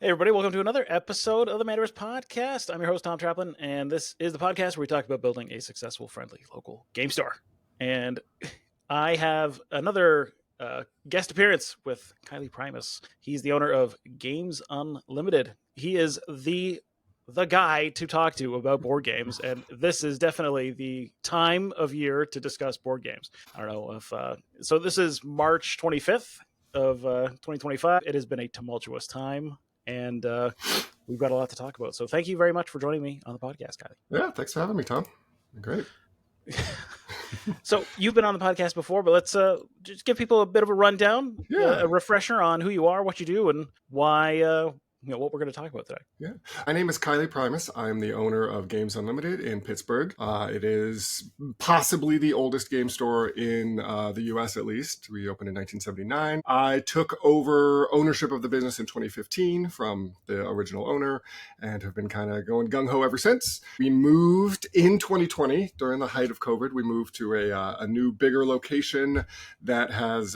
Hey, everybody, welcome to another episode of the Manaverse Podcast. I'm your host, Tom Traplin, and this is the podcast where we talk about building a successful, friendly local game store. And I have another guest appearance with Kylie Prymus. He's the owner of Games Unlimited. He is the guy to talk to about board games, and this is definitely the time of year to discuss board games. I don't know if so. This is March 25th of 2025. It has been a tumultuous time, and we've got a lot to talk about. So thank you very much for joining me on the podcast, Kylie. Yeah, thanks for having me, Tom. Great. So you've been on the podcast before, but let's just give people a bit of a rundown, a refresher on who you are, what you do, and why, what we're going to talk about today. Yeah. My name is Kylie Prymus. I'm the owner of Games Unlimited in Pittsburgh. It is possibly the oldest game store in the U.S., at least. We opened in 1979. I took over ownership of the business in 2015 from the original owner and have been kind of going gung-ho ever since. We moved in 2020 during the height of COVID. We moved to a new, bigger location that has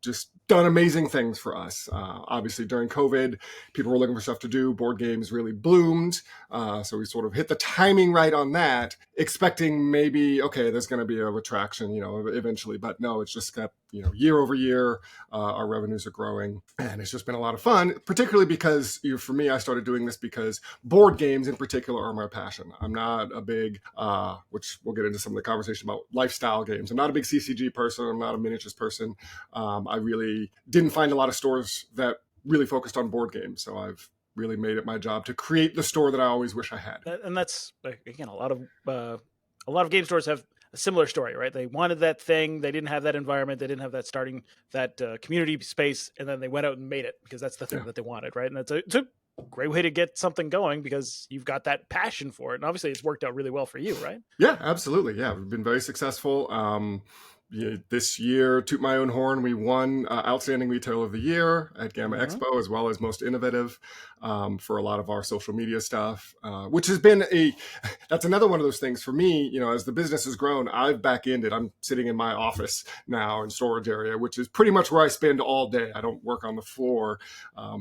just done amazing things for us. Obviously, during COVID, people were looking for stuff to do. Board games really bloomed. So we sort of hit the timing right on that, expecting maybe, okay, there's going to be a retraction, eventually. But no, it's just got, year over year, our revenues are growing. And it's just been a lot of fun, particularly because, for me, I started doing this because board games in particular are my passion. I'm not a big, which we'll get into some of the conversation about lifestyle games. I'm not a big CCG person. I'm not a miniatures person. I really didn't find a lot of stores that really focused on board games. So I've really made it my job to create the store that I always wish I had. And that's, again, a lot of game stores have a similar story, right? They wanted that thing. They didn't have that environment. They didn't have that community space. And then they went out and made it because that's the thing that they wanted, right? And it's a great way to get something going because you've got that passion for it. And obviously it's worked out really well for you, right? Yeah, absolutely. Yeah, we've been very successful. This year, toot my own horn, we won Outstanding Retailer of the Year at Gamma Expo, as well as Most Innovative for a lot of our social media stuff, which has been that's another one of those things for me, as the business has grown, I've back-ended. I'm sitting in my office now in storage area, which is pretty much where I spend all day. I don't work on the floor,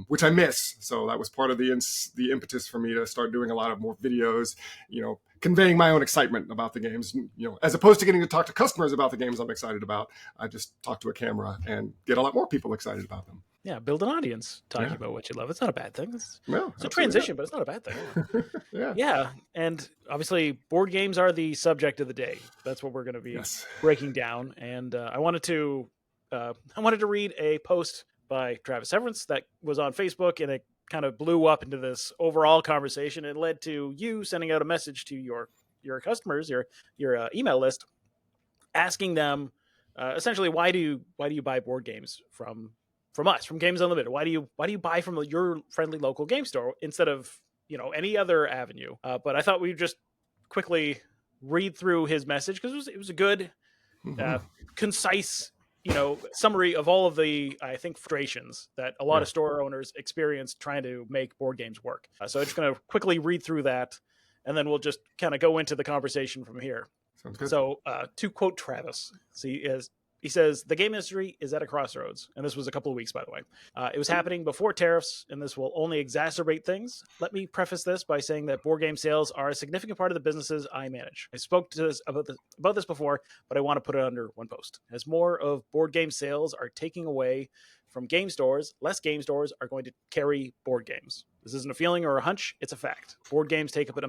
which I miss. So that was part of the impetus for me to start doing a lot of more videos, conveying my own excitement about the games, as opposed to getting to talk to customers about the games I'm excited about. I just talk to a camera and get a lot more people excited about them. Yeah, build an audience talking about what you love. It's not a bad thing. It's a transition, but it's not a bad thing. Yeah, and obviously board games are the subject of the day. That's what we're going to be breaking down. And I wanted to read a post by Travis Severance that was on Facebook, and it kind of blew up into this overall conversation. It led to you sending out a message to your customers, your email list, asking them essentially why do you buy board games from us, from Games Unlimited? Why do you buy from your friendly local game store instead of any other avenue? But I thought we'd just quickly read through his message because it was a good, concise summary of all of the, I think, frustrations that a lot of store owners experience trying to make board games work. So I'm just going to quickly read through that, and then we'll just kind of go into the conversation from here. Sounds good. So to quote Travis, he says, the game industry is at a crossroads. And this was a couple of weeks, by the way. It was happening before tariffs, and this will only exacerbate things. Let me preface this by saying that board game sales are a significant part of the businesses I manage. I spoke to this about this before, but I want to put it under one post. As more of board game sales are taking away from game stores, less game stores are going to carry board games. This isn't a feeling or a hunch, it's a fact. Board games take up an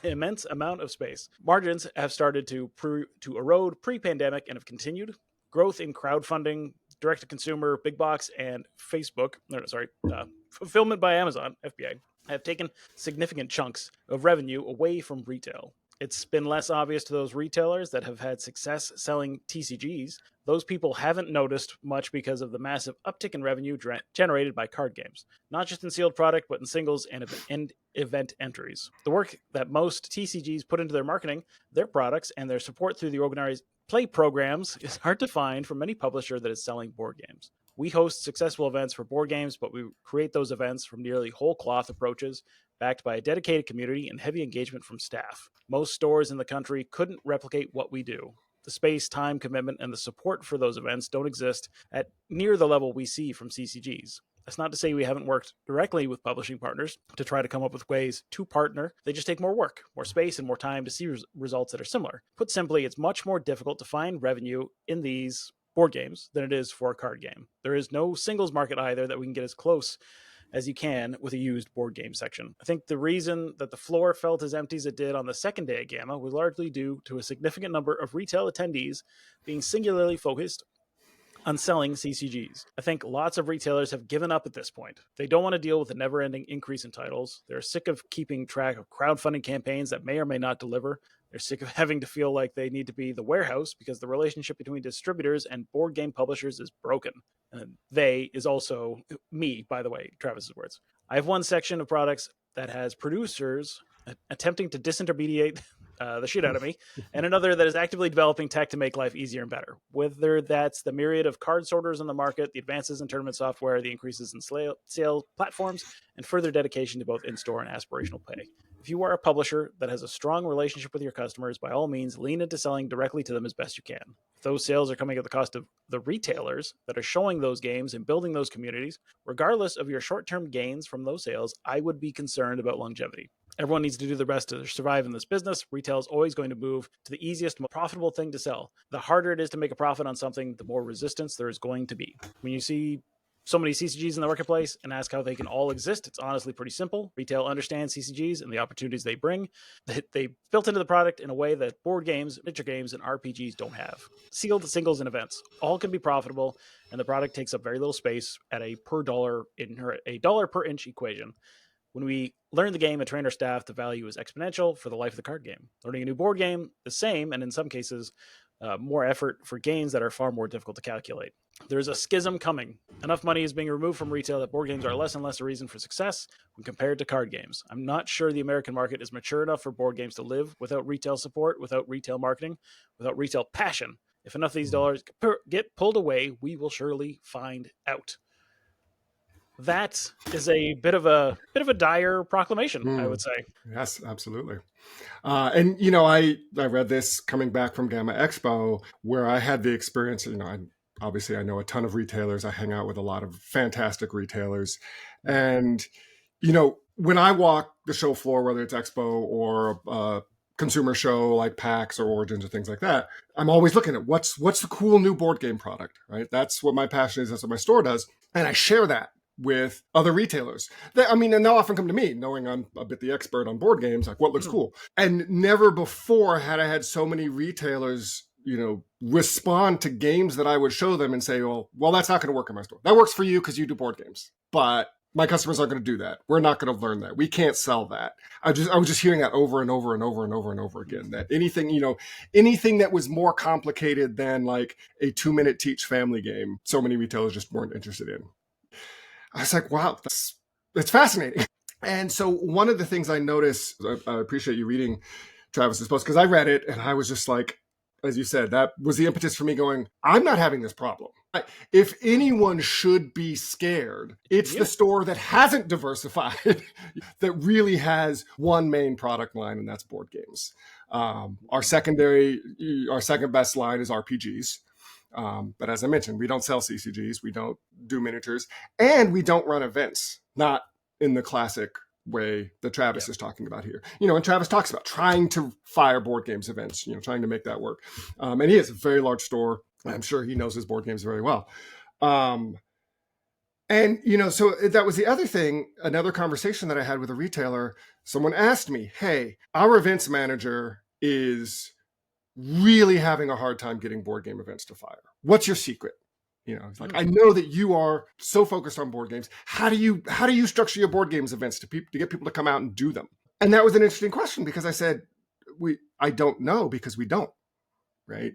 immense amount of space. Margins have started to erode pre-pandemic and have continued. Growth in crowdfunding, direct-to-consumer, big box, and fulfillment by Amazon, FBA, have taken significant chunks of revenue away from retail. It's been less obvious to those retailers that have had success selling TCGs. Those people haven't noticed much because of the massive uptick in revenue generated by card games, not just in sealed product, but in singles and event entries. The work that most TCGs put into their marketing, their products, and their support through the organized play programs is hard to find from any publisher that is selling board games. We host successful events for board games, but we create those events from nearly whole cloth approaches backed by a dedicated community and heavy engagement from staff. Most stores in the country couldn't replicate what we do. The space, time, commitment, and the support for those events don't exist at near the level we see from CCGs. That's not to say we haven't worked directly with publishing partners to try to come up with ways to partner. They just take more work, more space, and more time to see results that are similar. Put simply, it's much more difficult to find revenue in these board games than it is for a card game. There is no singles market either that we can get as close as you can with a used board game section. I think the reason that the floor felt as empty as it did on the second day at GAMA was largely due to a significant number of retail attendees being singularly focused on selling CCGs. I think lots of retailers have given up at this point. They don't want to deal with the never-ending increase in titles. They're sick of keeping track of crowdfunding campaigns that may or may not deliver. They're sick of having to feel like they need to be the warehouse because the relationship between distributors and board game publishers is broken. And they is also me, by the way, Travis's words. I have one section of products that has producers attempting to disintermediate the shit out of me, and another that is actively developing tech to make life easier and better. Whether that's the myriad of card sorters on the market, the advances in tournament software, the increases in sale platforms, and further dedication to both in-store and aspirational pay. If you are a publisher that has a strong relationship with your customers, by all means, lean into selling directly to them as best you can. If those sales are coming at the cost of the retailers that are showing those games and building those communities, regardless of your short-term gains from those sales, I would be concerned about longevity. Everyone needs to do their best to survive in this business. Retail is always going to move to the easiest, most profitable thing to sell. The harder it is to make a profit on something, the more resistance there is going to be. When you see so many CCGs in the marketplace and ask how they can all exist, it's honestly pretty simple. Retail understands CCGs and the opportunities they bring. They built into the product in a way that board games, miniature games, and RPGs don't have. Sealed singles and events all can be profitable, and the product takes up very little space at a dollar per inch equation. When we learn the game and train our staff, the value is exponential for the life of the card game. Learning a new board game, the same, and in some cases, more effort for gains that are far more difficult to calculate. There's a schism coming. Enough money is being removed from retail that board games are less and less a reason for success when compared to card games. I'm not sure the American market is mature enough for board games to live without retail support, without retail marketing, without retail passion. If enough of these dollars get pulled away, we will surely find out. That is a bit of a dire proclamation, I would say. Yes, absolutely. And I read this coming back from Gamma Expo, where I had the experience. Obviously, I know a ton of retailers. I hang out with a lot of fantastic retailers, and when I walk the show floor, whether it's Expo or a consumer show like PAX or Origins or things like that, I'm always looking at what's the cool new board game product, right? That's what my passion is. That's what my store does, and I share that with other retailers. And they'll often come to me knowing I'm a bit the expert on board games, like what looks cool. And never before had I had so many retailers, respond to games that I would show them and say, well, that's not going to work in my store. That works for you because you do board games. But my customers aren't going to do that. We're not going to learn that. We can't sell that. I was just hearing that over and over and over and over and over again, that anything that was more complicated than like a 2-minute teach family game, so many retailers just weren't interested in. I was like, wow, that's fascinating. And so one of the things I noticed, I appreciate you reading Travis's post, because I read it and I was just like, as you said, that was the impetus for me going, I'm not having this problem. If anyone should be scared, it's the store that hasn't diversified, that really has one main product line, and that's board games. Our second best line is RPGs. But as I mentioned, we don't sell CCGs, we don't do miniatures, and we don't run events, not in the classic way that Travis is talking about here. And Travis talks about trying to fire board games events, trying to make that work. And he has a very large store. I'm sure he knows his board games very well. So that was the other thing, another conversation that I had with a retailer. Someone asked me, hey, our events manager is really having a hard time getting board game events to fire. What's your secret? It's like, I know that you are so focused on board games. How do you structure your board games events to get people to come out and do them? And that was an interesting question, because I said, I don't know, because we don't, right?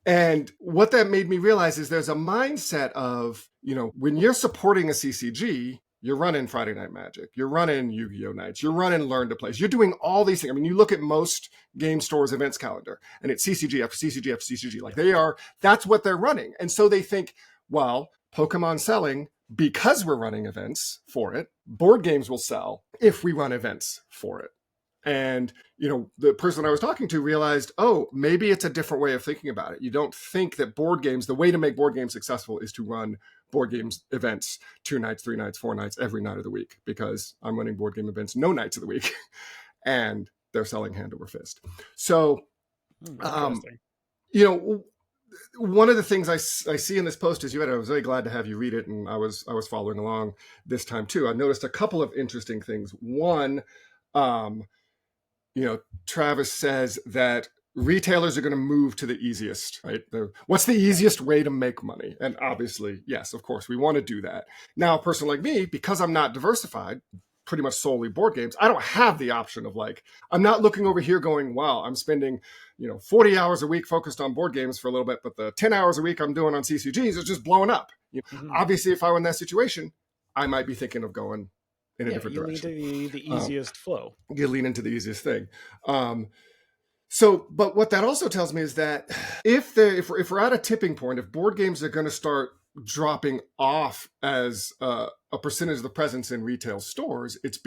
And what that made me realize is there's a mindset of, when you're supporting a CCG, you're running Friday Night Magic, you're running Yu-Gi-Oh! Nights, you're running Learn to Play. You're doing all these things. You look at most game stores' events calendar, and it's CCG after CCG after CCG. That's what they're running. And so they think, well, Pokémon selling because we're running events for it. Board games will sell if we run events for it. And, the person I was talking to realized, maybe it's a different way of thinking about it. You don't think that board games, the way to make board games successful is to run board games events 2 nights, 3 nights, 4 nights, every night of the week, because I'm running board game events no nights of the week. And they're selling hand over fist. So, one of the things I see in this post is I was very glad to have you read it, and I was following along this time too. I noticed a couple of interesting things. One, Travis says that retailers are going to move to the easiest, right? What's the easiest way to make money? And obviously, yes, of course, we want to do that. Now, a person like me, because I'm not diversified, pretty much solely board games, I don't have the option of I'm not looking over here going, wow, I'm spending 40 hours a week focused on board games for a little bit, but the 10 hours a week I'm doing on CCGs is just blowing up. Obviously, if I were in that situation, I might be thinking of going in a different direction. You lean to the easiest flow. You lean into the easiest thing. But what that also tells me is that if we're at a tipping point, if board games are going to start dropping off as a percentage of the presence in retail stores, it's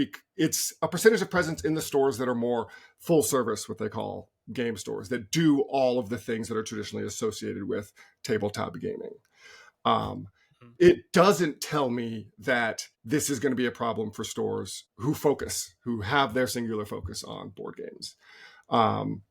a percentage of presence in the stores that are more full service, what they call game stores, that do all of the things that are traditionally associated with tabletop gaming. It doesn't tell me that this is going to be a problem for stores who have their singular focus on board games. One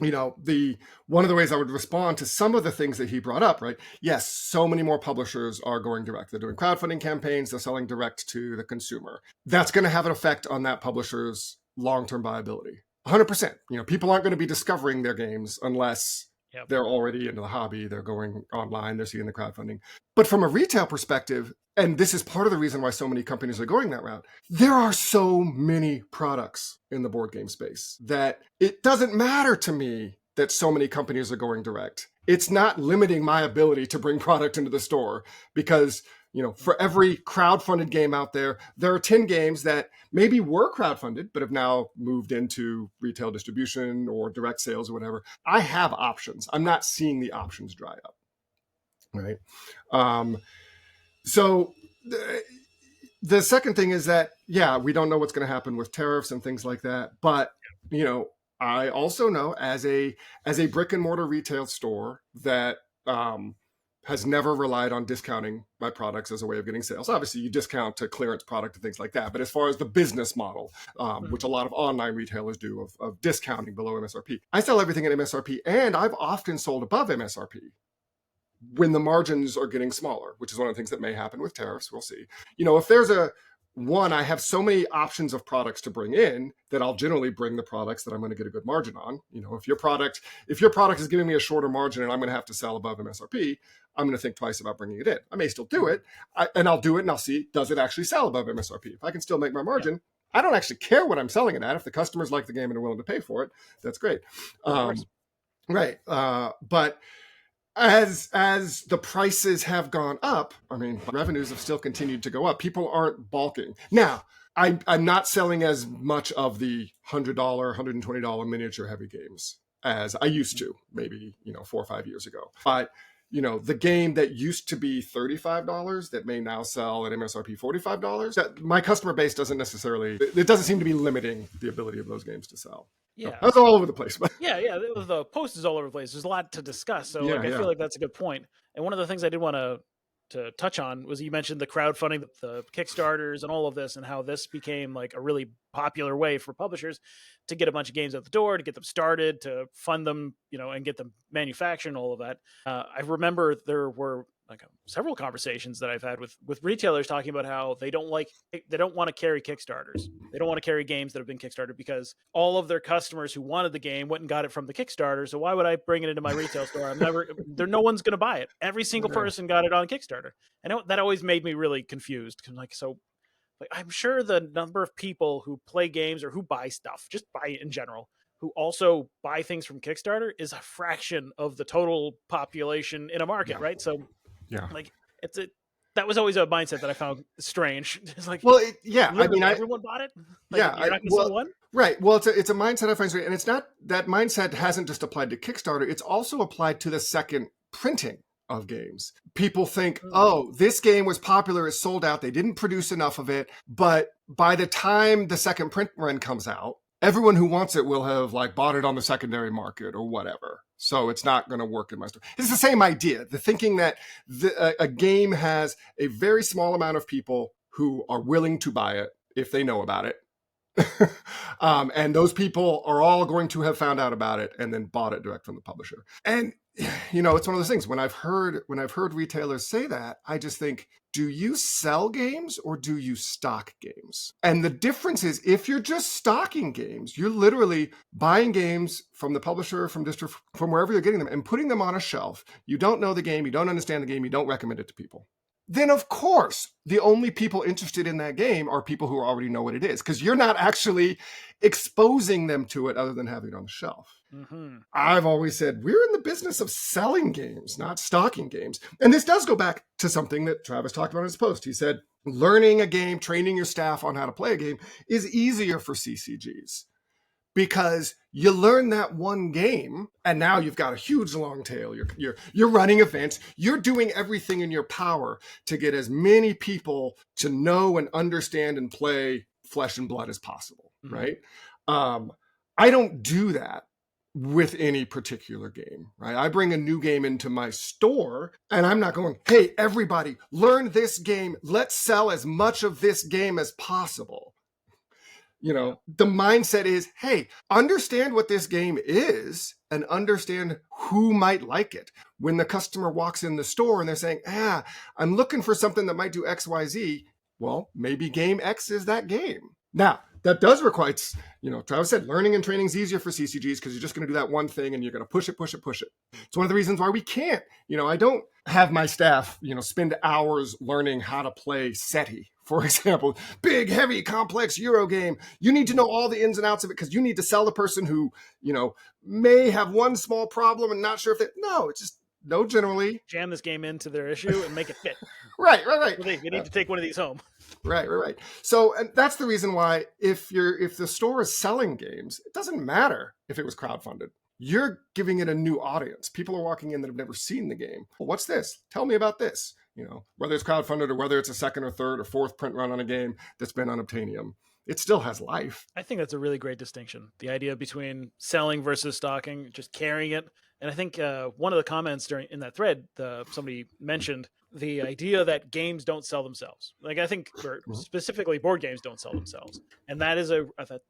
of the ways I would respond to some of the things that he brought up, right? Yes, so many more publishers are going direct. They're doing crowdfunding campaigns. They're selling direct to the consumer. That's going to have an effect on that publisher's long-term viability. 100%. People aren't going to be discovering their games unless they're already into the hobby. They're going online. They're seeing the crowdfunding. But from a retail perspective, and this is part of the reason why so many companies are going that route, there are so many products in the board game space that it doesn't matter to me that so many companies are going direct. It's not limiting my ability to bring product into the store, because for every crowdfunded game out there, there are 10 games that maybe were crowdfunded, but have now moved into retail distribution or direct sales or whatever. I have options. I'm not seeing the options dry up, right? So the second thing is that, we don't know what's going to happen with tariffs and things like that. But, I also know as a brick and mortar retail store that has never relied on discounting my products as a way of getting sales. Obviously, you discount to clearance product and things like that. But as far as the business model, which a lot of online retailers do of discounting below MSRP, I sell everything at MSRP, and I've often sold above MSRP when the margins are getting smaller, which is one of the things that may happen with tariffs. We'll see. If there's I have so many options of products to bring in that I'll generally bring the products that I'm going to get a good margin on. If your product is giving me a shorter margin and I'm going to have to sell above MSRP, I'm going to think twice about bringing it in. I may still do it, and I'll do it, and I'll see, does it actually sell above MSRP? If I can still make my margin, I don't actually care what I'm selling it at. If the customers like the game and are willing to pay for it, that's great. Right. But as the prices have gone up, revenues have still continued to go up. People aren't balking. Now, I'm not selling as much of the $100, $120 miniature heavy games as I used to, maybe 4 or 5 years ago. But the game that used to be $35 that may now sell at MSRP $45, that my customer base doesn't seem to be limiting the ability of those games to sell. Yeah. So that's all over the place. The post is all over the place. There's a lot to discuss. So I feel like that's a good point. And one of the things I did want to touch on was you mentioned the crowdfunding, the Kickstarters and all of this, and how this became a really popular way for publishers to get a bunch of games out the door, to get them started, to fund them, and get them manufactured and all of that. I remember there were several conversations that I've had with retailers talking about how they don't want to carry Kickstarters. They don't want to carry games that have been Kickstarted because all of their customers who wanted the game went and got it from the Kickstarter. So why would I bring it into my retail store? No one's going to buy it. Every single person got it on Kickstarter. And that always made me really confused. I'm sure the number of people who play games or who buy stuff, just buy in general, who also buy things from Kickstarter is a fraction of the total population in a market, right? So that was always a mindset that I found strange. It's everyone bought it. You're not going to sell one. Right. Well, it's a mindset I find strange, and it's not that mindset hasn't just applied to Kickstarter. It's also applied to the second printing of games. People think, this game was popular, it's sold out, they didn't produce enough of it, but by the time the second print run comes out, everyone who wants it will have like bought it on the secondary market or whatever. So it's not going to work in my store. It's the same idea. The thinking that a game has a very small amount of people who are willing to buy it if they know about it. And those people are all going to have found out about it and then bought it direct from the publisher. And you know, it's one of those things when I've heard retailers say that, I just think, do you sell games or do you stock games? And the difference is, if you're just stocking games, you're literally buying games from the publisher, from wherever you're getting them, and putting them on a shelf. You don't know the game, you don't understand the game, you don't recommend it to people. Then of course, the only people interested in that game are people who already know what it is, because you're not actually exposing them to it other than having it on the shelf. Mm-hmm. I've always said we're in the business of selling games, not stocking games. And this does go back to something that Travis talked about in his post. He said, learning a game, training your staff on how to play a game is easier for CCGs because you learn that one game and now you've got a huge long tail. You're running events. You're doing everything in your power to get as many people to know and understand and play Flesh and Blood as possible, mm-hmm. right? I don't do that with any particular game, right? I bring a new game into my store and I'm not going, hey, everybody, learn this game. Let's sell as much of this game as possible. You know, the mindset is, hey, understand what this game is and understand who might like it. When the customer walks in the store and they're saying, I'm looking for something that might do X, Y, Z. Well, maybe game X is that game. Now, that does require, you know, Travis said learning and training is easier for CCGs because you're just going to do that one thing and you're going to push it. It's one of the reasons why we can't, you know, I don't have my staff, you know, spend hours learning how to play SETI, for example, big, heavy, complex Euro game. You need to know all the ins and outs of it because you need to sell the person who, you know, may have one small problem and not sure if it's just, no, generally jam this game into their issue and make it fit. Right. We need to take one of these home. Right. So, and that's the reason why if the store is selling games, it doesn't matter if it was crowdfunded. You're giving it a new audience. People are walking in that have never seen the game. Well, what's this? Tell me about this. You know, whether it's crowdfunded or whether it's a second or third or fourth print run on a game that's been on Obtainium, it still has life. I think that's a really great distinction. The idea between selling versus stocking, just carrying it. And I think one of the comments in that thread, somebody mentioned the idea that games don't sell themselves. Like, I think specifically board games don't sell themselves. And that is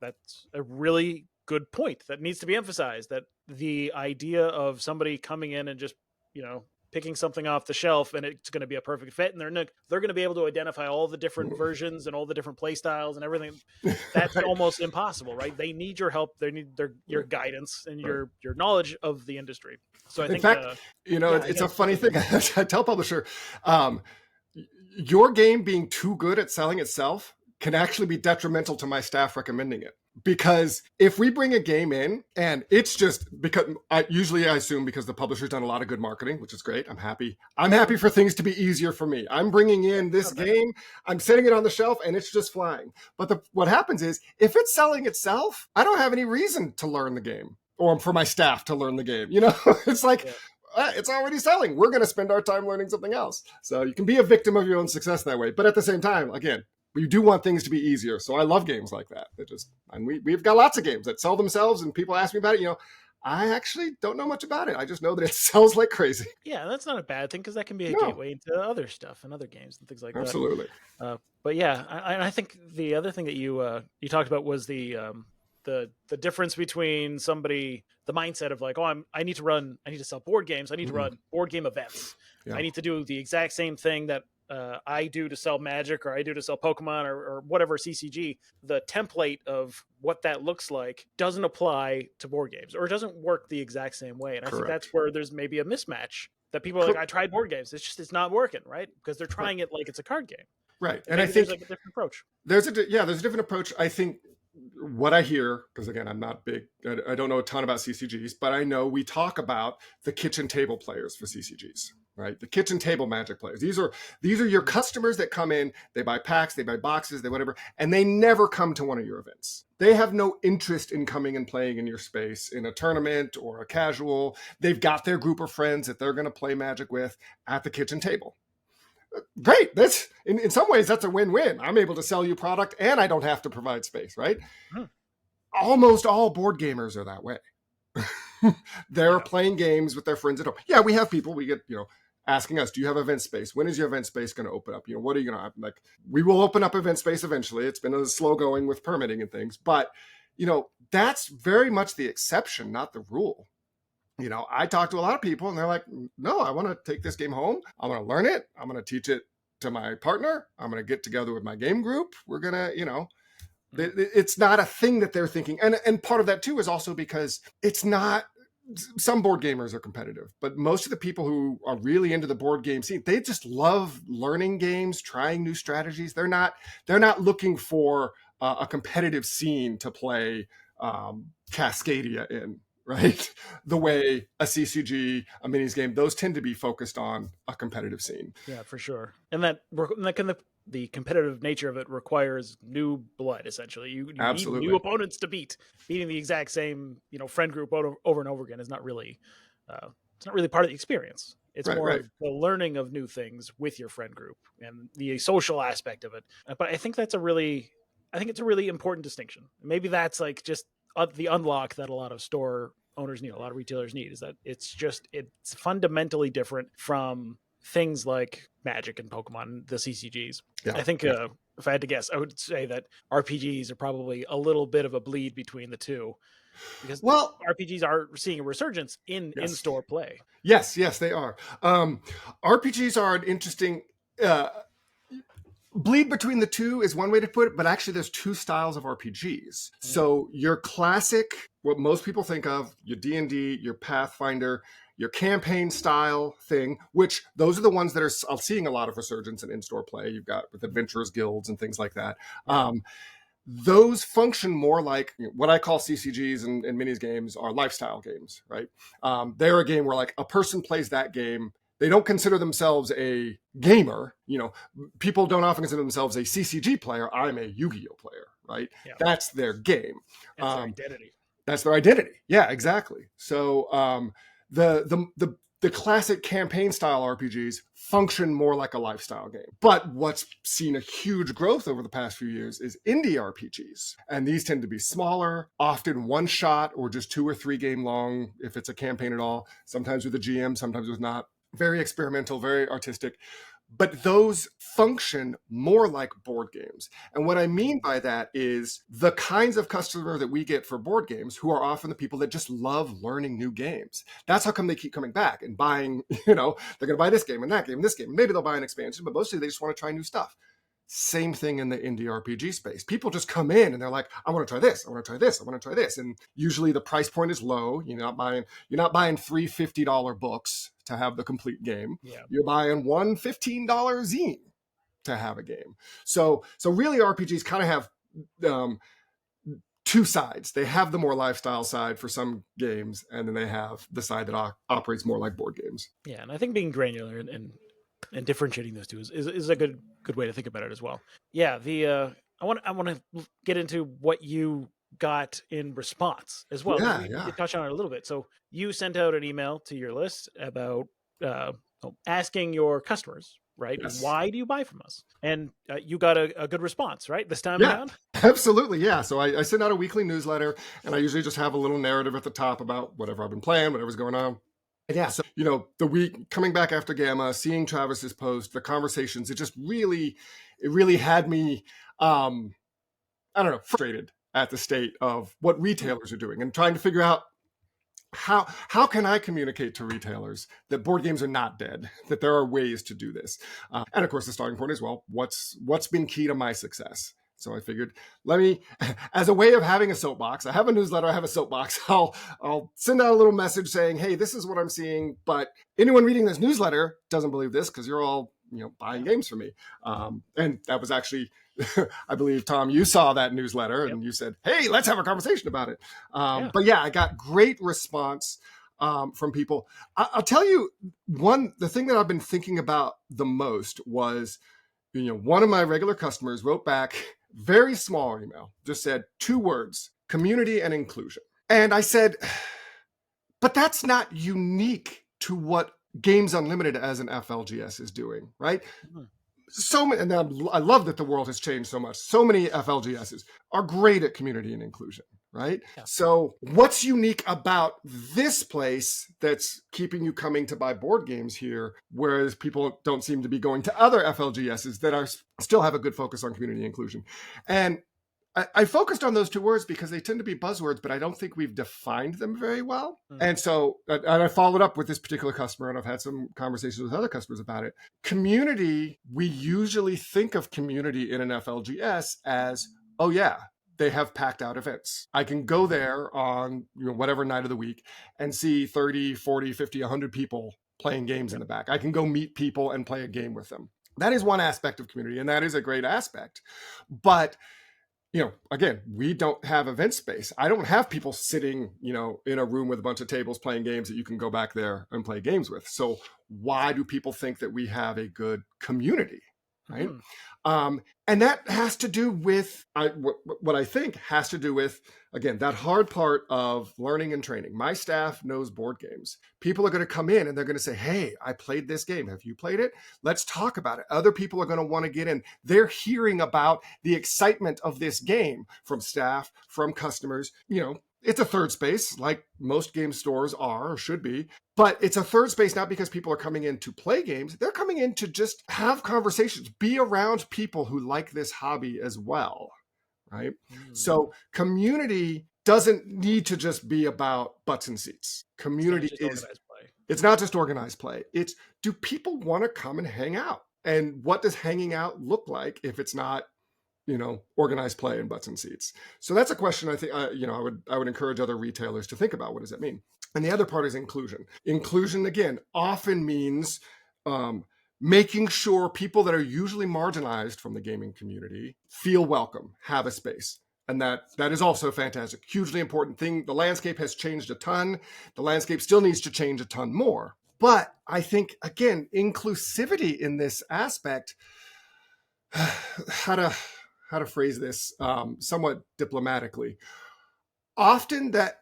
that's a really good point that needs to be emphasized, that the idea of somebody coming in and just, you know, picking something off the shelf and it's going to be a perfect fit and they're going to be able to identify all the different versions and all the different play styles and everything. That's right. Almost impossible, right? They need your help. They need your guidance and your knowledge of the industry. So I think, in fact, it's a funny thing. I tell a publisher, your game being too good at selling itself can actually be detrimental to my staff recommending it. Because if we bring a game in and it's just because I assume because the publisher's done a lot of good marketing, which is great. I'm happy for things to be easier for me. I'm bringing in this game, I'm setting it on the shelf and it's just flying. But what happens is if it's selling itself, I don't have any reason to learn the game or for my staff to learn the game. You know, it's like, it's already selling. We're going to spend our time learning something else. So you can be a victim of your own success that way. But at the same time, again, we do want things to be easier. So I love games like that. We've got lots of games that sell themselves and people ask me about it. You know, I actually don't know much about it. I just know that it sells like crazy. Yeah, that's not a bad thing because that can be a gateway into other stuff and other games and things like Absolutely. that. Absolutely. But yeah, I think the other thing that you talked about was the difference between somebody, the mindset of like, I need to sell board games. I need to run board game events. Yeah. I need to do the exact same thing that I do to sell Magic or I do to sell Pokémon or whatever CCG. The template of what that looks like doesn't apply to board games or it doesn't work the exact same way. And Correct. I think that's where there's maybe a mismatch that people are like, I tried board games. It's not working, right? Because they're trying it like it's a card game. Right. And I think there's like a different approach. There's a different approach. I think what I hear, because again, I'm not big, I don't know a ton about CCGs, but I know we talk about the kitchen table players for CCGs, right? The kitchen table Magic players. These are your customers that come in, they buy packs, they buy boxes, they whatever, and they never come to one of your events. They have no interest in coming and playing in your space in a tournament or a casual. They've got their group of friends that they're going to play Magic with at the kitchen table. Great. That's in some ways that's a win-win. I'm able to sell you product and I don't have to provide space, right? almost all board gamers are that way. They're playing games with their friends at home. Yeah, we have people, we get, asking us, do you have event space? When is your event space going to open up? What are you going to have? Like, we will open up event space eventually. It's been a slow going with permitting and things, but that's very much the exception, not the rule. I talk to a lot of people and they're like, no, I want to take this game home. I want to learn it. I'm going to teach it to my partner. I'm going to get together with my game group. We're going to, it's not a thing that they're thinking. And part of that too is also because it's not, some board gamers are competitive, but most of the people who are really into the board game scene, they just love learning games, trying new strategies. They're not looking for a competitive scene to play Cascadia in, right? The way a CCG, a minis game, those tend to be focused on a competitive scene. Yeah, for sure. And that the competitive nature of it requires new blood, essentially. You need new opponents to beat. Beating the exact same, friend group over and over again is not really, it's not really part of the experience. It's more of the learning of new things with your friend group and the social aspect of it. But I think it's a really important distinction. Maybe that's like just the unlock that a lot of store owners need, a lot of retailers need, is that it's fundamentally different from things like Magic and Pokemon, the CCGs. Yeah, I think if I had to guess, I would say that RPGs are probably a little bit of a bleed between the two, because RPGs are seeing a resurgence in in-store play. Yes, they are. RPGs are an interesting bleed between the two is one way to put it, but actually there's two styles of RPGs. So your classic, what most people think of, your D&D, your Pathfinder, your campaign style thing, which those are the ones that are seeing a lot of resurgence in in-store play. You've got with adventurers guilds and things like that. Those function more like what I call CCGs and minis games are lifestyle games, right? They're a game where like a person plays that game. They don't consider themselves a gamer. People don't often consider themselves a CCG player. I'm a Yu-Gi-Oh player, right? Yeah. That's their game. That's their identity. That's their identity. Yeah, exactly. So the classic campaign style RPGs function more like a lifestyle game. But what's seen a huge growth over the past few years is indie RPGs. And these tend to be smaller, often one shot or just 2 or 3 game long, if it's a campaign at all, sometimes with a GM, sometimes with not. Very experimental, very artistic. But those function more like board games. And what I mean by that is the kinds of customer that we get for board games, who are often the people that just love learning new games. That's how come they keep coming back and buying, they're going to buy this game and that game and this game. Maybe they'll buy an expansion, but mostly they just want to try new stuff. Same thing in the indie RPG space. People just come in and they're like, I want to try this, I want to try this, I want to try this. And usually the price point is low. You're not buying $3 $50 books to have the complete game. Yeah. You're buying one $15 zine to have a game. So really RPGs kind of have two sides. They have the more lifestyle side for some games, and then they have the side that operates more like board games. Yeah, and I think being granular and differentiating those two is a good way to think about it as well. Yeah, I want to get into what you got in response as well. We touched on it a little bit. So you sent out an email to your list about asking your customers, right? Yes. Why do you buy from us? And you got a good response, right? This time around? Absolutely, yeah. So I send out a weekly newsletter, and I usually just have a little narrative at the top about whatever I've been playing, whatever's going on. Yeah, so, the week coming back after Gamma, seeing Travis's post, the conversations, it really had me, frustrated at the state of what retailers are doing and trying to figure out how can I communicate to retailers that board games are not dead, that there are ways to do this. And of course, the starting point is, what's been key to my success? So I figured, let me, as a way of having a soapbox, I have a newsletter, I have a soapbox, I'll send out a little message saying, hey, this is what I'm seeing, but anyone reading this newsletter doesn't believe this because you're all, buying games from me. And that was actually, I believe, Tom, you saw that newsletter and you said, hey, let's have a conversation about it. But yeah, I got great response from people. I'll tell you the thing that I've been thinking about the most was, one of my regular customers wrote back, very small email, just said 2 words, community and inclusion. And I said, but that's not unique to what Games Unlimited as an FLGS is doing, right? Mm-hmm. So many, and I love that the world has changed so much. So many FLGSs are great at community and inclusion, right? Yeah. So what's unique about this place that's keeping you coming to buy board games here, whereas people don't seem to be going to other FLGSs that are still have a good focus on community inclusion? And I focused on those two words because they tend to be buzzwords, but I don't think we've defined them very well. And so, and I followed up with this particular customer, and I've had some conversations with other customers about it. Community, we usually think of community in an FLGS as, oh yeah, they have packed out events. I can go there on whatever night of the week and see 30, 40, 50, 100 people playing games in the back. I can go meet people and play a game with them. That is one aspect of community, and that is a great aspect. But again, we don't have event space. I don't have people sitting, in a room with a bunch of tables playing games that you can go back there and play games with. So why do people think that we have a good community, right? And that has to do with what I think has to do with, again, that hard part of learning and training. My staff knows board games. People are going to come in and they're going to say, hey, I played this game. Have you played it? Let's talk about it. Other people are going to want to get in. They're hearing about the excitement of this game from staff, from customers. It's a third space, like most game stores are or should be. But it's a third space not because people are coming in to play games. They're coming in to just have conversations, be around people who like this hobby as well, right? So community doesn't need to just be about butts and seats. Community is, it's not just organized play. It's, do people want to come and hang out? And what does hanging out look like if it's not organized play and butts and seats? So that's a question I think, I would encourage other retailers to think about. What does that mean? And the other part is inclusion. Inclusion, again, often means making sure people that are usually marginalized from the gaming community feel welcome, have a space. And that is also fantastic, hugely important thing. The landscape has changed a ton. The landscape still needs to change a ton more. But I think, again, inclusivity in this aspect, how to phrase this somewhat diplomatically. Often that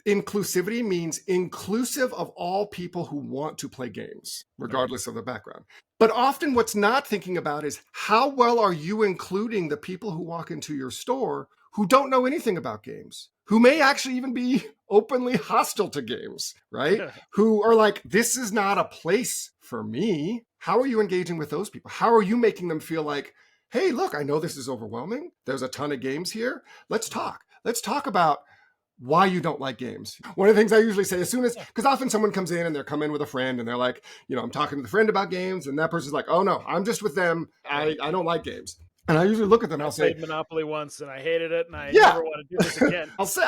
inclusivity means inclusive of all people who want to play games, regardless of their background. But often what's not thinking about is how well are you including the people who walk into your store who don't know anything about games, who may actually even be openly hostile to games, right? Who are like, this is not a place for me. How are you engaging with those people? How are you making them feel like, hey, look, I know this is overwhelming. There's a ton of games here. Let's talk. Let's talk about why you don't like games. One of the things I usually say as soon as, because often someone comes in and they're coming with a friend and they're like, I'm talking to the friend about games, and that person's like, oh no, I'm just with them. I don't like games. And I usually look at them and I'll say, I played Monopoly once and I hated it and I never want to do this again. I'll say,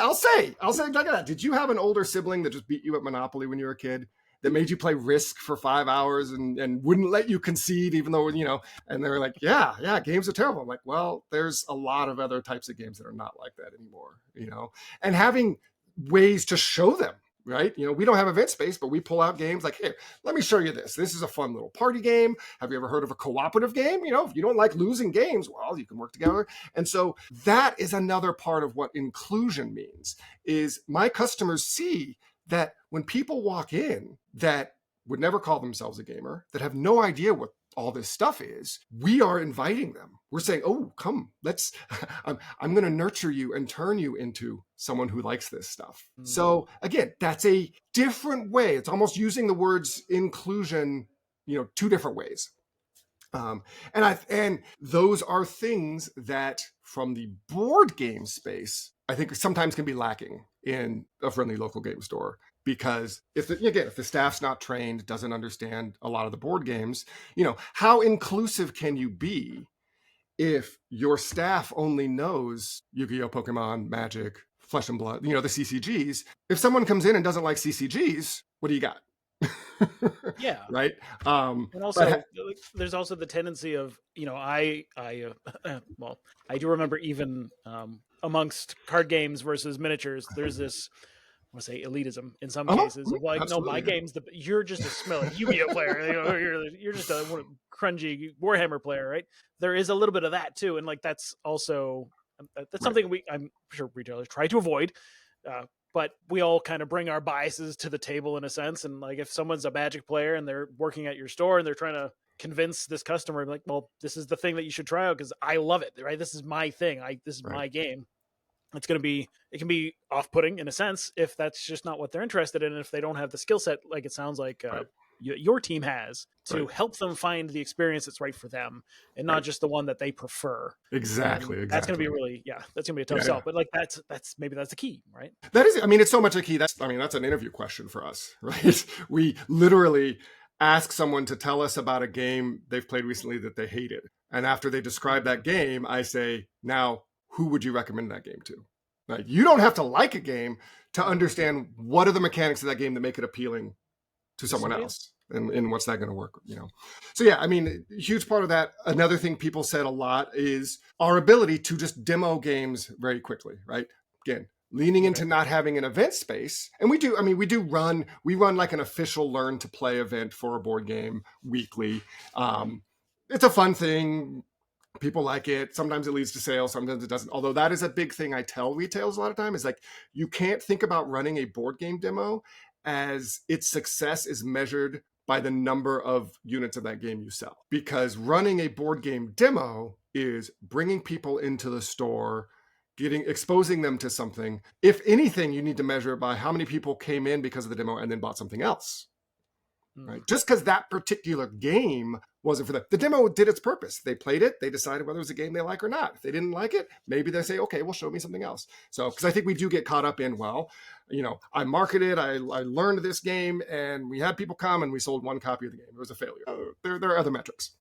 look at that. Did you have an older sibling that just beat you at Monopoly when you were a kid? That made you play Risk for 5 hours and wouldn't let you concede, even though, and they were like, yeah, games are terrible. I'm like, well, there's a lot of other types of games that are not like that anymore, and having ways to show them, right? We don't have event space, but we pull out games like, here, let me show you this. This is a fun little party game. Have you ever heard of a cooperative game? If you don't like losing games, well, you can work together. And so that is another part of what inclusion means, is my customers see that when people walk in that would never call themselves a gamer, that have no idea what all this stuff is, we are inviting them. We're saying, oh, come, I'm going to nurture you and turn you into someone who likes this stuff. So again, that's a different way. It's almost using the words inclusion, two different ways. And those are things that from the board game space, I think sometimes can be lacking in a friendly local game store. Because if the staff's not trained, doesn't understand a lot of the board games, how inclusive can you be if your staff only knows Yu-Gi-Oh, Pokemon, Magic, Flesh and Blood, the CCGs? If someone comes in and doesn't like CCGs, what do you got? Yeah. Right. And also, there's also the tendency of, I do remember even amongst card games versus miniatures, there's this, I want to say elitism in some cases of like, absolutely. No, my game's you're just a smelly Yu-Gi-Oh player, you're just a crunchy Warhammer player, right? There is a little bit of that too, and like that's also something I'm sure retailers try to avoid, but we all kind of bring our biases to the table in a sense. And like if someone's a Magic player and they're working at your store and they're trying to convince this customer, like, well, this is the thing that you should try out because I love it, right? This is my thing. This is my game. it can be off-putting in a sense if that's just not what they're interested in, and if they don't have the skill set, like it sounds like your team has, to help them find the experience that's right for them, and not just the one that they prefer. Exactly. That's going to be really, that's going to be a tough sell. But like that's maybe that's the key, right? That is, I mean, it's so much a key. That's an interview question for us, right? We literally ask someone to tell us about a game they've played recently that they hated, and after they describe that game, I say, now, who would you recommend that game to? Like, you don't have to like a game to understand what are the mechanics of that game that make it appealing to someone else, and what's that going to work, So yeah, I mean, a huge part of that. Another thing people said a lot is our ability to just demo games very quickly, right? Again, leaning into not having an event space. And we run like an official learn to play event for a board game weekly. It's a fun thing. People like it. Sometimes it leads to sales, sometimes it doesn't. Although that is a big thing I tell retailers a lot of time is like, you can't think about running a board game demo as its success is measured by the number of units of that game you sell. Because running a board game demo is bringing people into the store, exposing them to something. If anything, you need to measure by how many people came in because of the demo and then bought something else. Right? Just because that particular game wasn't for them. The demo did its purpose. They played it. They decided whether it was a game they like or not. If they didn't like it, maybe they say, okay, well, show me something else. So, because I think we do get caught up in, I marketed, I learned this game, and we had people come and we sold one copy of the game. It was a failure. There are other metrics.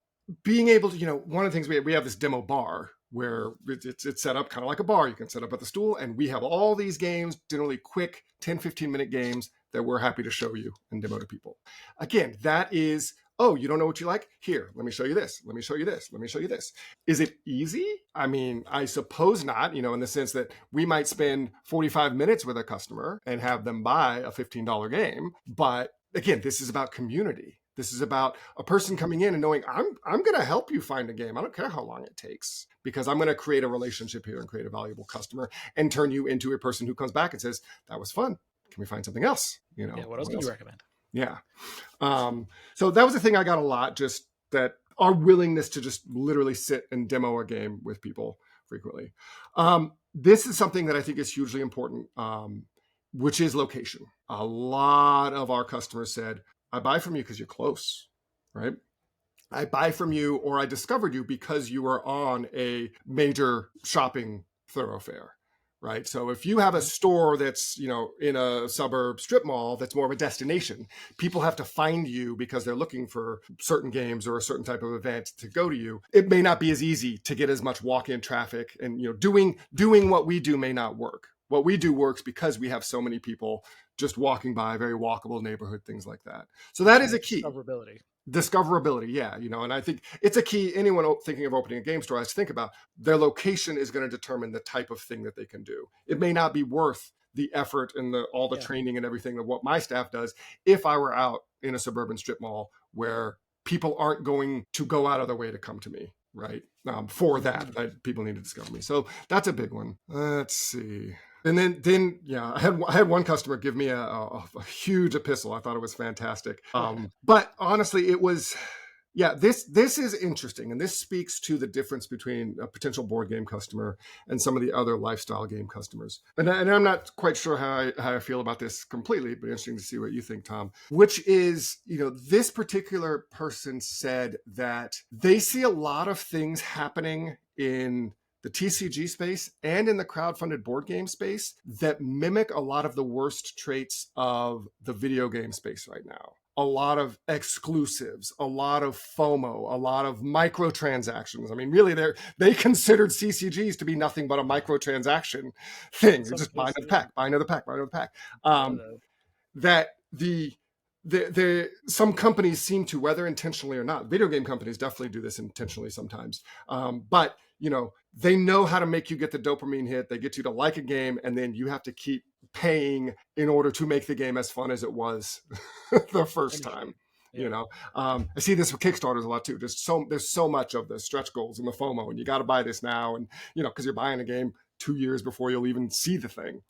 Being able to, one of the things we have this demo bar where it's set up kind of like a bar. You can set up at the stool, and we have all these games, generally quick 10, 15-minute games that we're happy to show you and demo to people. Again, that is, oh, you don't know what you like? Here, let me show you this. Let me show you this. Let me show you this. Is it easy? I mean, I suppose not, in the sense that we might spend 45 minutes with a customer and have them buy a $15 game. But again, this is about community. This is about a person coming in and knowing, I'm going to help you find a game. I don't care how long it takes, because I'm going to create a relationship here and create a valuable customer and turn you into a person who comes back and says, that was fun. Can we find something else? What else can you recommend? Yeah. So that was the thing I got a lot, just that our willingness to just literally sit and demo a game with people frequently. This is something that I think is hugely important, which is location. A lot of our customers said, I buy from you because you're close, right? I buy from you, or I discovered you because you were on a major shopping thoroughfare. Right. So if you have a store that's, in a suburb strip mall, that's more of a destination, people have to find you because they're looking for certain games or a certain type of event to go to you. It may not be as easy to get as much walk-in traffic, and, doing what we do may not work. What we do works because we have so many people just walking by, very walkable neighborhood, things like that. So that is a key. Discoverability, yeah. And I think it's a key. Anyone thinking of opening a game store has to think about their location is going to determine the type of thing that they can do. It may not be worth the effort and all the training and everything of what my staff does if I were out in a suburban strip mall where people aren't going to go out of their way to come to me, right? For that, people need to discover me. So that's a big one. Let's see. And then I had one customer give me a huge epistle. I thought it was fantastic. But honestly, it was, this is interesting. And this speaks to the difference between a potential board game customer and some of the other lifestyle game customers. And I'm not quite sure how I feel about this completely, but interesting to see what you think, Tom, which is, this particular person said that they see a lot of things happening in the TCG space and in the crowdfunded board game space that mimic a lot of the worst traits of the video game space right now. A lot of exclusives, a lot of FOMO, a lot of microtransactions. I mean, really, they considered CCGs to be nothing but a microtransaction thing. You're just buy another pack. That some companies seem to, whether intentionally or not, video game companies definitely do this intentionally sometimes. But they know how to make you get the dopamine hit. They get you to like a game, and then you have to keep paying in order to make the game as fun as it was the first time. I see this with Kickstarters a lot too. There's so much of the stretch goals and the FOMO, and you got to buy this now, and because you're buying a game 2 years before you'll even see the thing.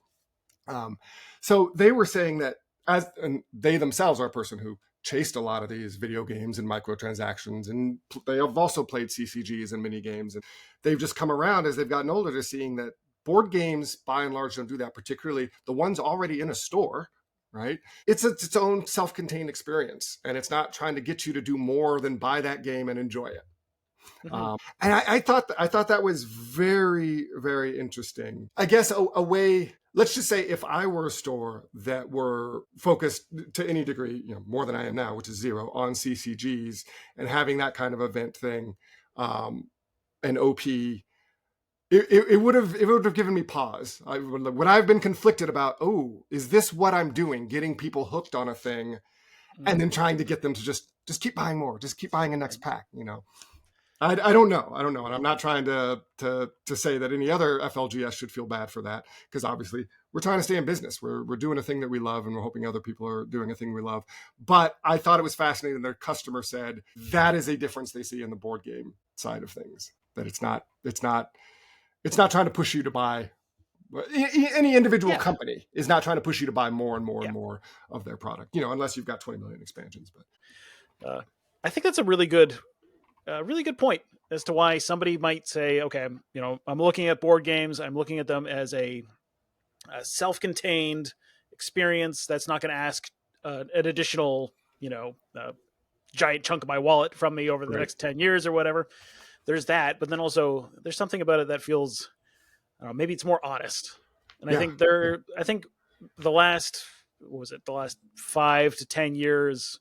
So they were saying that, and they themselves are a person who chased a lot of these video games and microtransactions, and they have also played CCGs and mini games, and they've just come around as they've gotten older to seeing that Board games, by and large, don't do that, particularly the ones already in a store, right? It's its own self-contained experience, and it's not trying to get you to do more than buy that game and enjoy it. And I thought that was very, very interesting. I guess a way, let's just say if I were a store that were focused to any degree, more than I am now, which is zero, on CCGs and having that kind of event thing, and OP, it would have given me pause. Would I have been conflicted about, is this what I'm doing? Getting people hooked on a thing and then trying to get them to just keep buying more, just keep buying a next pack, I don't know. And I'm not trying to say that any other FLGS should feel bad for that, because obviously we're trying to stay in business. We're doing a thing that we love, and we're hoping other people are doing a thing we love. But I thought it was fascinating. Their customer said that is a difference they see in the board game side of things. That it's not trying to push you to buy. Any individual company is not trying to push you to buy more and more and more of their product, unless you've got 20 million expansions. But I think that's a really good point as to why somebody might say, okay, I'm looking at board games. I'm looking at them as a self-contained experience that's not going to ask an additional, giant chunk of my wallet from me over the next 10 years or whatever. There's that, but then also there's something about it that feels, maybe it's more honest. And I think the last 5 to 10 years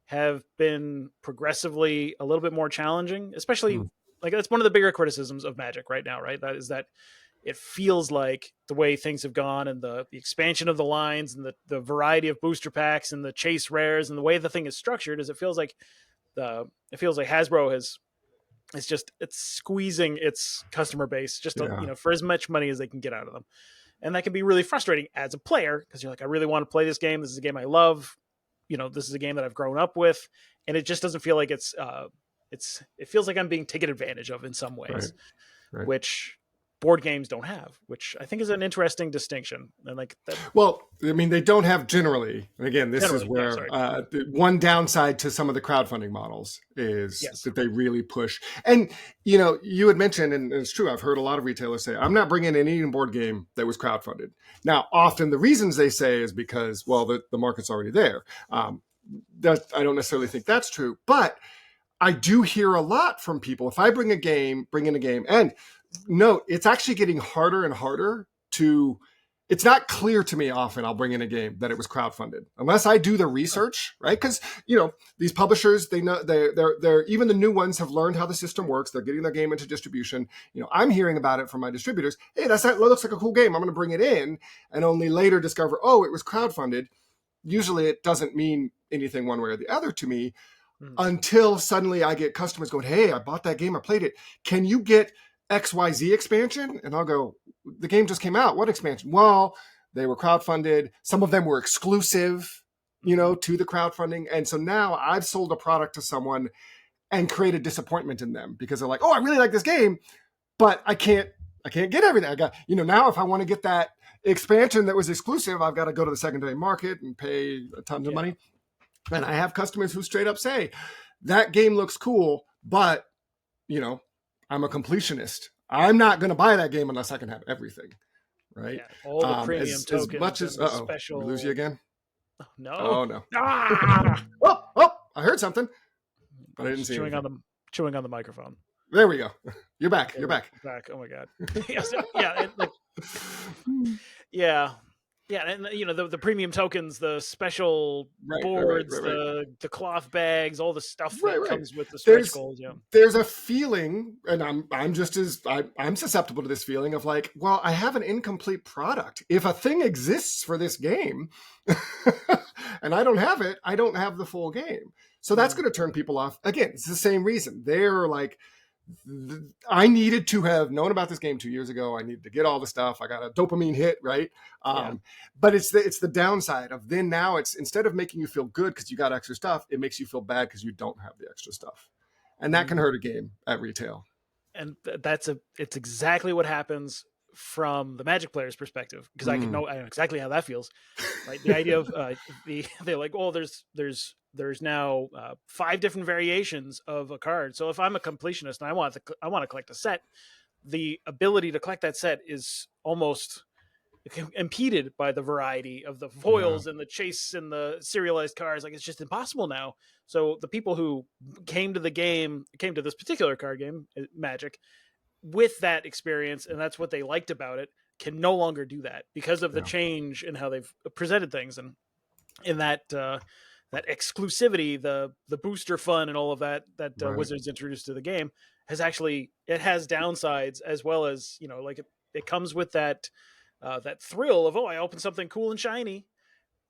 have been progressively a little bit more challenging, especially like that's one of the bigger criticisms of Magic right now, right? That is that it feels like the way things have gone and the expansion of the lines and the variety of booster packs and the chase rares and the way the thing is structured is it feels like Hasbro it's squeezing its customer base just for as much money as they can get out of them. And that can be really frustrating as a player, because you're like, I really want to play this game. This is a game I love. This is a game that I've grown up with, and it just doesn't feel like it feels like I'm being taken advantage of in some ways, which board games don't have, which I think is an interesting distinction. And well, I mean, they don't have generally. And again, this is where the one downside to some of the crowdfunding models is that they really push. And, you had mentioned, and it's true, I've heard a lot of retailers say, I'm not bringing any board game that was crowdfunded. Now, often the reasons they say is because, well, the market's already there. I don't necessarily think that's true, but I do hear a lot from people. If I bring in a game, and note, it's actually getting harder and harder it's not clear to me often I'll bring in a game that it was crowdfunded unless I do the research, right? Because, these publishers, they know they're even the new ones have learned how the system works. They're getting their game into distribution. I'm hearing about it from my distributors. Hey, that looks like a cool game. I'm going to bring it in, and only later discover, it was crowdfunded. Usually it doesn't mean anything one way or the other to me until suddenly I get customers going, hey, I bought that game. I played it. Can you get XYZ expansion? And I'll go, the game just came out. What expansion? Well, they were crowdfunded. Some of them were exclusive, to the crowdfunding. And so now I've sold a product to someone and created disappointment in them because they're like, I really like this game, but I can't get everything. I got, now if I want to get that expansion that was exclusive, I've got to go to the secondary market and pay a ton of money. And I have customers who straight up say, that game looks cool, but, I'm a completionist. I'm not going to buy that game unless I can have everything, right? Yeah, all the premium tokens. As much as special. We lose you again? No. Oh no! Ah! I heard something, but I didn't see chewing on the microphone. There we go. You're back. You're back. Back. Oh my god. Yeah. Yeah, and the premium tokens, the special boards, the cloth bags, all the stuff that comes with the stretch goals. Yeah, there's a feeling, and I'm susceptible to this feeling of like, well, I have an incomplete product. If a thing exists for this game, and I don't have it, I don't have the full game. So that's going to turn people off. Again, it's the same reason. They're like, I needed to have known about this game 2 years ago. I needed to get all the stuff. I got a dopamine hit, right? But it's the downside of then now it's instead of making you feel good because you got extra stuff, it makes you feel bad because you don't have the extra stuff. And that can hurt a game at retail. And it's exactly what happens from the Magic player's perspective, because I know exactly how that feels. Right? The idea of they're like, there's now 5 different variations of a card. So if I'm a completionist and I want to collect a set, the ability to collect that set is almost impeded by the variety of the foils and the chase and the serialized cards. Like, it's just impossible now. So the people who came to this particular card game, Magic, with that experience, and that's what they liked about it, can no longer do that because of the change in how they've presented things. And in that exclusivity, the booster fun and all of that Wizards introduced to the game has downsides, as well as, like it comes with that thrill of, I opened something cool and shiny,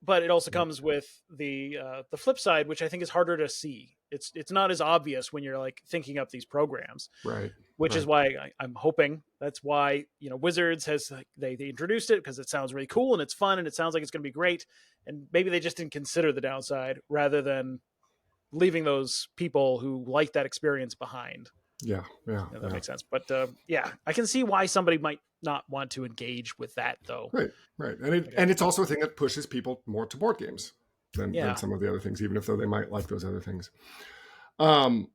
but it also comes with the flip side, which I think is harder to see. It's not as obvious when you're like thinking up these programs, right? Which is why I'm hoping that's why Wizards has they introduced it, because it sounds really cool and it's fun and it sounds like it's going to be great, and maybe they just didn't consider the downside rather than leaving those people who like that experience behind. Yeah, that makes sense. But I can see why somebody might not want to engage with that, though. Right, and it's also a thing that pushes people more to board games than some of the other things, even if though they might like those other things. If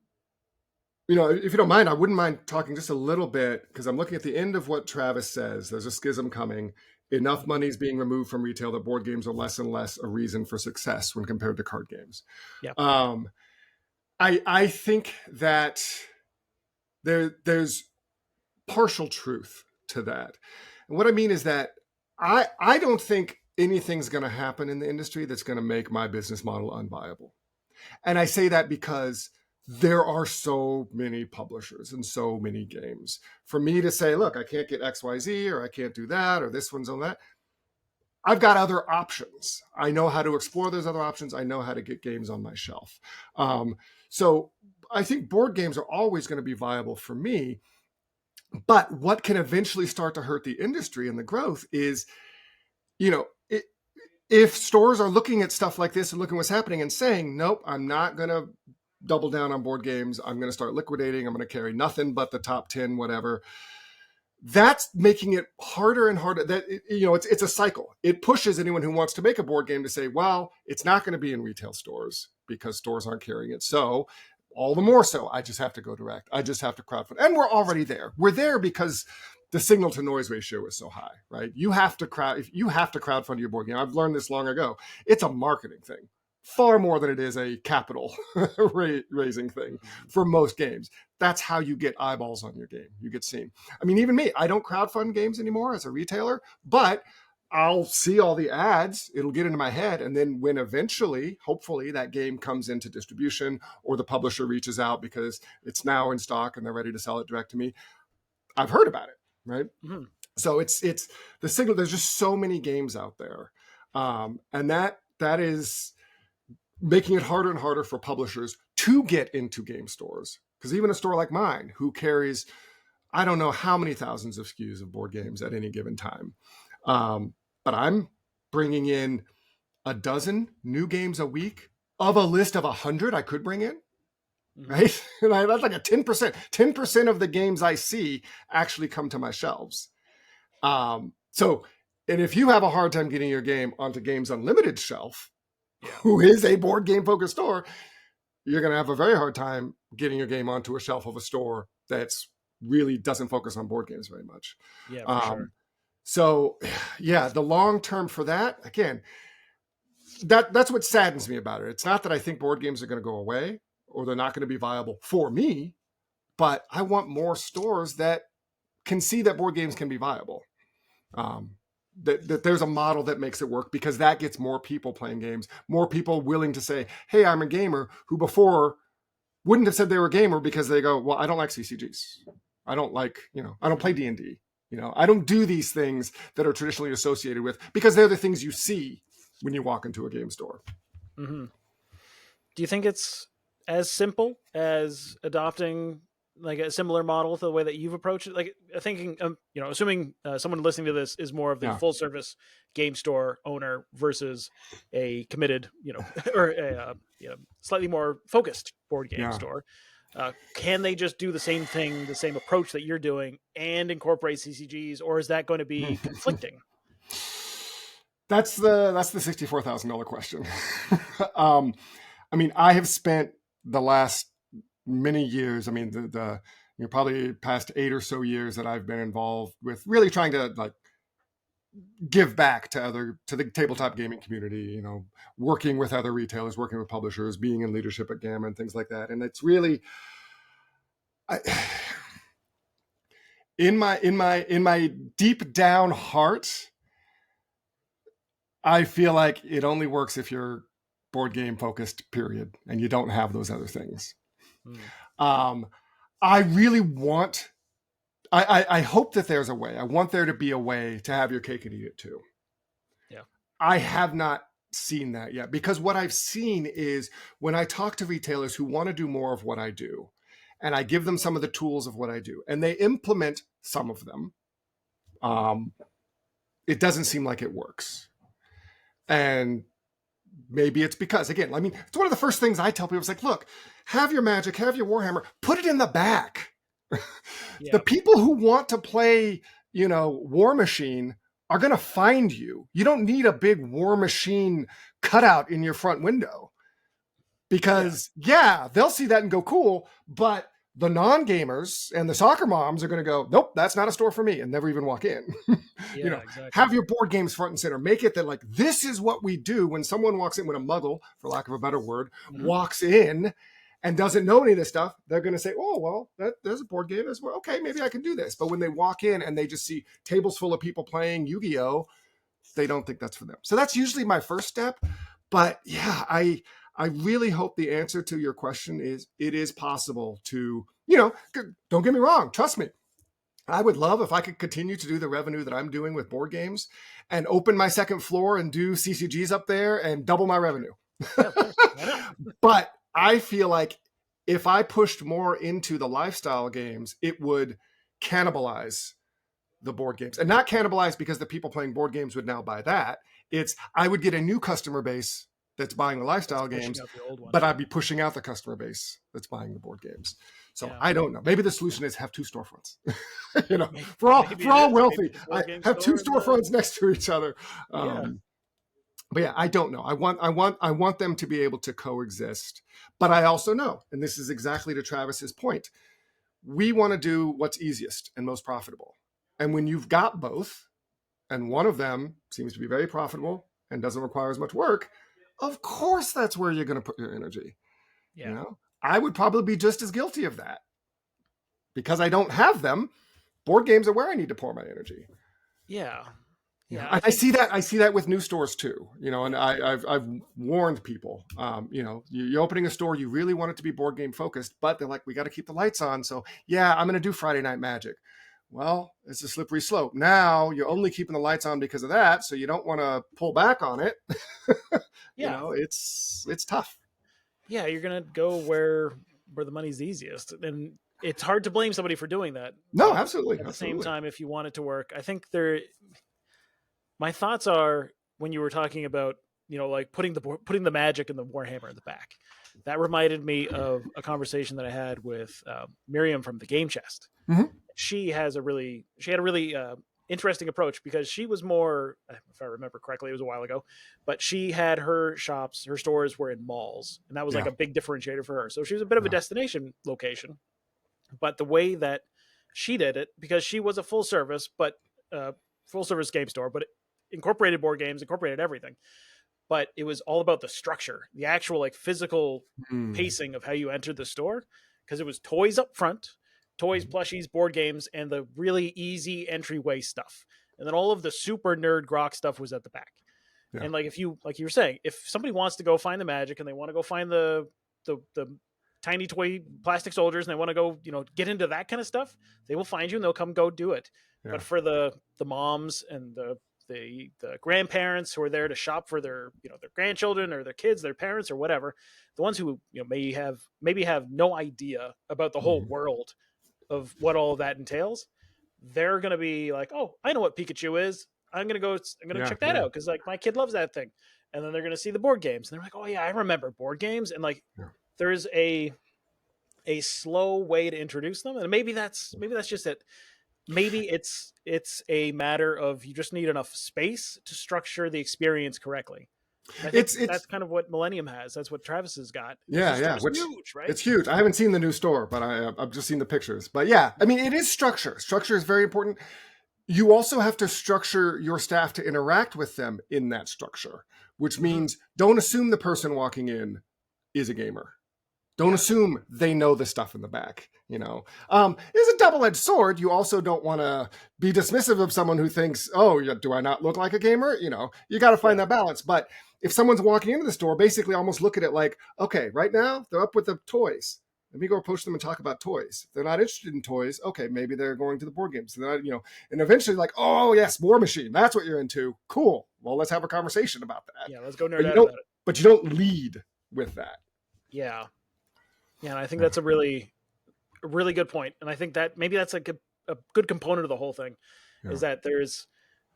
you don't mind, I wouldn't mind talking just a little bit, because I'm looking at the end of what Travis says. There's a schism coming. Enough money is being removed from retail that board games are less and less a reason for success when compared to card games. Yeah. I think that there's partial truth to that. And what I mean is that I don't think anything's going to happen in the industry that's going to make my business model unviable. And I say that because there are so many publishers and so many games. For me to say, look, I can't get XYZ, or I can't do that, or this one's on that, I've got other options. I know how to explore those other options. I know how to get games on my shelf. So I think board games are always going to be viable for me. But what can eventually start to hurt the industry and the growth is, if stores are looking at stuff like this and looking what's happening and saying, nope, I'm not going to double down on board games. I'm going to start liquidating. I'm going to carry nothing but the top 10, whatever. That's making it harder and harder. That it's a cycle. It pushes anyone who wants to make a board game to say, well, it's not going to be in retail stores because stores aren't carrying it. So all the more so, I just have to go direct. I just have to crowdfund. And we're already there. We're there because the signal to noise ratio is so high, right? You have to crowdfund your board game. I've learned this long ago. It's a marketing thing, far more than it is a capital raising thing for most games. That's how you get eyeballs on your game. You get seen. I mean, even me, I don't crowdfund games anymore as a retailer, but I'll see all the ads. It'll get into my head. And then when eventually, hopefully, that game comes into distribution or the publisher reaches out because it's now in stock and they're ready to sell it direct to me, I've heard about it, right? Mm-hmm. So it's the signal. There's just so many games out there. And that is making it harder and harder for publishers to get into game stores. Because even a store like mine, who carries, I don't know how many thousands of SKUs of board games at any given time, but I'm bringing in a dozen new games a week of a list of 100 I could bring in, right? And that's like a 10%. 10% of the games I see actually come to my shelves. And if you have a hard time getting your game onto Games Unlimited's shelf, who is a board game focused store, you're going to have a very hard time getting your game onto a shelf of a store that's really doesn't focus on board games very much. Yeah, for sure. So, the long term for that, again, that's what saddens me about it. It's not that I think board games are going to go away or they're not going to be viable for me, but I want more stores that can see that board games can be viable. That there's a model that makes it work, because that gets more people playing games, more people willing to say, hey, I'm a gamer, who before wouldn't have said they were a gamer because they go, well, I don't like CCGs. I don't like, I don't play D&D. I don't do these things that are traditionally associated with, because they're the things you see when you walk into a game store. Mm-hmm. Do you think it's as simple as adopting like a similar model to the way that you've approached it? Like thinking, assuming someone listening to this is more of the full service game store owner versus a committed, or a slightly more focused board game store. Can they just do the same thing, the same approach that you're doing, and incorporate CCGs, or is that going to be conflicting? That's the $64,000 question. I mean, I have spent the last many years. I mean, the probably past 8 or so years that I've been involved with really trying to like give back to the tabletop gaming community, working with other retailers, working with publishers, being in leadership at GAMA and things like that. And it's really, in my deep down heart, I feel like it only works if you're board game focused, period, and you don't have those other things. I really want, I hope that there's a way. I want there to be a way to have your cake and eat it too. Yeah. I have not seen that yet, because what I've seen is when I talk to retailers who want to do more of what I do, and I give them some of the tools of what I do, and they implement some of them, it doesn't seem like it works. And maybe it's because, again, I mean, it's one of the first things I tell people. It's like, look, have your Magic, have your Warhammer, put it in the back. Yeah. The people who want to play, War Machine are going to find you. You don't need a big War Machine cutout in your front window, because they'll see that and go, cool. But the non-gamers and the soccer moms are going to go, nope, that's not a store for me, and never even walk in. Exactly. Have your board games front and center. Make it that like, this is what we do when someone walks in, when a muggle, for lack of a better word, walks in and doesn't know any of this stuff. They're going to say, oh, well, there's a board game as well. Okay, maybe I can do this. But when they walk in and they just see tables full of people playing Yu-Gi-Oh, they don't think that's for them. So that's usually my first step. But yeah, I really hope the answer to your question is it is possible to, don't get me wrong, trust me. I would love if I could continue to do the revenue that I'm doing with board games and open my second floor and do CCGs up there and double my revenue. But I feel like if I pushed more into the lifestyle games, it would cannibalize the board games, and not cannibalize because the people playing board games would now buy that. It's, I would get a new customer base that's buying the lifestyle games, but I'd be pushing out the customer base that's buying the board games. So I don't know. Maybe the solution is have two storefronts. For all wealthy, I have two storefronts next to each other. But yeah, I don't know. I want them to be able to coexist. But I also know, and this is exactly to Travis's point, we want to do what's easiest and most profitable. And when you've got both, and one of them seems to be very profitable and doesn't require as much work, of course that's where you're going to put your energy. Yeah. I would probably be just as guilty of that. Because I don't have them, board games are where I need to pour my energy. Yeah. Yeah, I see that with new stores too, and I've warned people, you're opening a store, you really want it to be board game focused, but they're like, we got to keep the lights on. So yeah, I'm going to do Friday Night Magic. Well, it's a slippery slope. Now you're only keeping the lights on because of that. So you don't want to pull back on it. It's tough. Yeah. You're going to go where the money's easiest, and it's hard to blame somebody for doing that. No, absolutely. At the same time, if you want it to work, I think my thoughts are, when you were talking about, like putting the Magic and the Warhammer in the back, that reminded me of a conversation that I had with Miriam from the Game Chest. Mm-hmm. She had a really interesting approach, because she was more, if I remember correctly, it was a while ago, but she had her stores were in malls, and that was like a big differentiator for her. So she was a bit of a destination location, but the way that she did it, because she was a full service game store, but incorporated board games, incorporated everything. But it was all about the structure, the actual like physical pacing of how you entered the store, because it was toys up front, toys, plushies, board games, and the really easy entryway stuff. And then all of the super nerd grok stuff was at the back. Yeah. And like you were saying, if somebody wants to go find the Magic and they want to go find the tiny toy plastic soldiers and they want to go, get into that kind of stuff, they will find you and they'll come go do it. Yeah. But for the moms and the grandparents who are there to shop for their grandchildren or their kids, their parents or whatever, the ones who maybe have no idea about the whole world of what all of that entails, they're going to be like, oh, I know what Pikachu is. I'm going to check that out, because like my kid loves that thing. And then they're going to see the board games and they're like, oh yeah, I remember board games. And like there's a slow way to introduce them, and maybe that's just it. Maybe it's a matter of you just need enough space to structure the experience correctly. I think that's kind of what Millennium has. That's what Travis has got. Yeah. Which huge, right? It's huge. I haven't seen the new store, but I've just seen the pictures. But yeah, I mean, it is structure. Structure is very important. You also have to structure your staff to interact with them in that structure, which means don't assume the person walking in is a gamer. Don't assume they know the stuff in the back, you know. It's a double-edged sword. You also don't want to be dismissive of someone who thinks, oh, do I not look like a gamer? You know, you got to find that balance. But if someone's walking into the store, basically almost look at it like, okay, right now they're up with the toys. Let me go approach them and talk about toys. If they're not interested in toys, okay, maybe they're going to the board games. They're not, you know, and eventually like, oh yes, War Machine, that's what you're into. Cool. Well, let's have a conversation about that. Yeah, let's go nerd out about it. But you don't lead with that. Yeah. Yeah, and I think that's a really good point. And I think that maybe that's a good component of the whole thing is that there's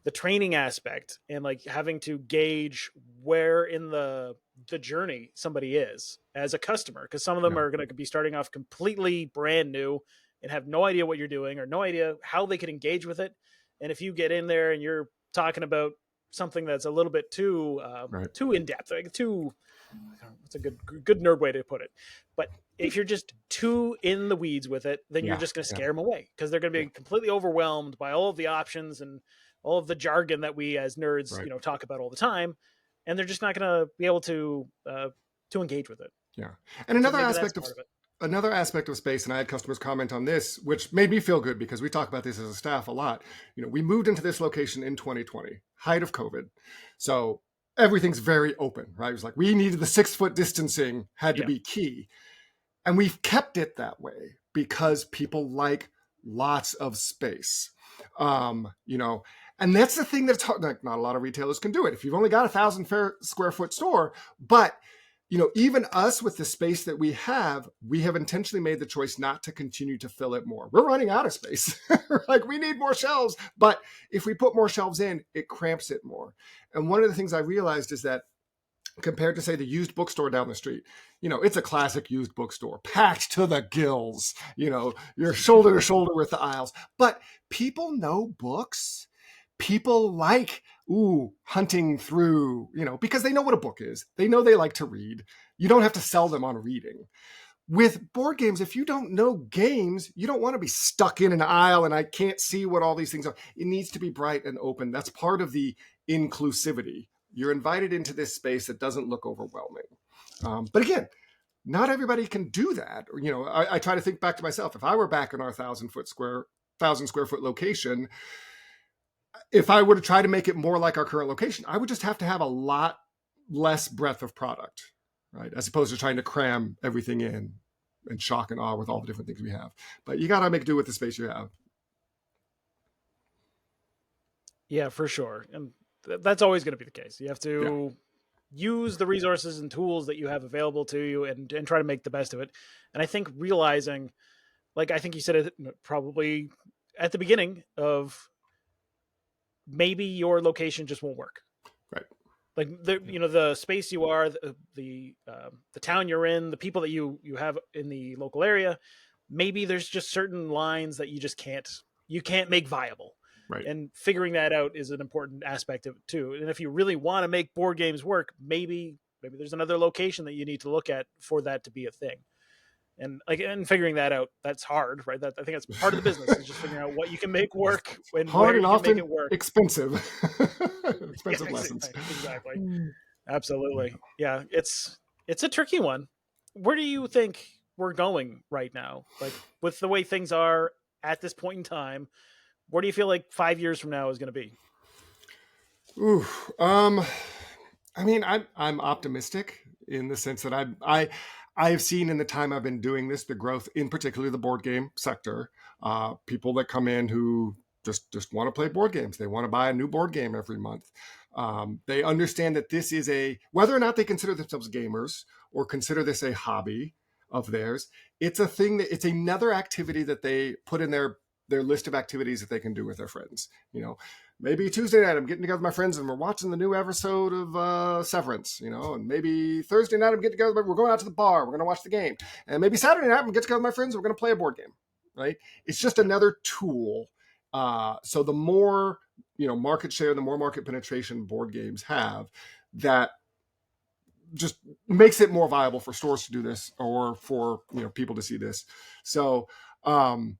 the training aspect and like having to gauge where in the journey somebody is as a customer. Because some of them are going to be starting off completely brand new and have no idea what you're doing or no idea how they can engage with it. And if you get in there and you're talking about something that's a little bit too in-depth, like it's a good nerd way to put it. But if you're just too in the weeds with it, then you're just going to scare them away because they're going to be completely overwhelmed by all of the options and all of the jargon that we as nerds, you know, talk about all the time. And they're just not going to be able to engage with it. Yeah. And another aspect of space, and I had customers comment on this, which made me feel good because we talk about this as a staff a lot. You know, we moved into this location in 2020, height of COVID. So everything's very open, right? It was like, we needed the 6-foot distancing had to be key. And we've kept it that way because people like lots of space, you know, and that's the thing that's hard. Like, not a lot of retailers can do it. If you've only got 1,000 square foot store, but you know, even us with the space that we have intentionally made the choice not to continue to fill it more. We're running out of space. Like, we need more shelves, but if we put more shelves in, it cramps it more. And one of the things I realized is that compared to, say, the used bookstore down the street, you know, it's a classic used bookstore, packed to the gills, you know, you're shoulder to shoulder with the aisles. But people know books. People like, hunting through, you know, because they know what a book is. They know they like to read. You don't have to sell them on reading. With board games, if you don't know games, you don't want to be stuck in an aisle and I can't see what all these things are. It needs to be bright and open. That's part of the inclusivity. You're invited into this space that doesn't look overwhelming. But again, not everybody can do that. You know, I try to think back to myself. If I were back in our 1,000 square foot location, if I were to try to make it more like our current location, I would just have to have a lot less breadth of product, right? As opposed to trying to cram everything in and shock and awe with all the different things we have. But you got to make do with the space you have. Yeah, for sure. And that's always going to be the case. You have to use the resources and tools that you have available to you and try to make the best of it. And I think realizing, like I think you said it probably at the beginning of, maybe your location just won't work. Right. Like you know, the space you are, the town you're in, the people that you have in the local area, maybe there's just certain lines that you just can't make viable. Right. And figuring that out is an important aspect of it too. And if you really want to make board games work, maybe there's another location that you need to look at for that to be a thing. And figuring that out, that's hard, right? I think that's part of the business is just figuring out what you can make work and hard where and you often can make it work. Expensive lessons. Exactly. Absolutely. Yeah, it's a tricky one. Where do you think we're going right now? Like with the way things are at this point in time, where do you feel like 5 years from now is going to be? I mean, I'm optimistic in the sense that I've seen in the time I've been doing this, the growth in particularly the board game sector, people that come in who just want to play board games. They want to buy a new board game every month. They understand that this is whether or not they consider themselves gamers or consider this a hobby of theirs, it's a thing that it's another activity that they put in their list of activities that they can do with their friends. You know, maybe Tuesday night I'm getting together with my friends and we're watching the new episode of Severance, you know, and maybe Thursday night I'm getting together, we're going out to the bar, we're going to watch the game. And maybe Saturday night I'm getting together with my friends, we're going to play a board game, right? It's just another tool. So the more, you know, market share, the more market penetration board games have, that just makes it more viable for stores to do this, or for, people to see this. So, again,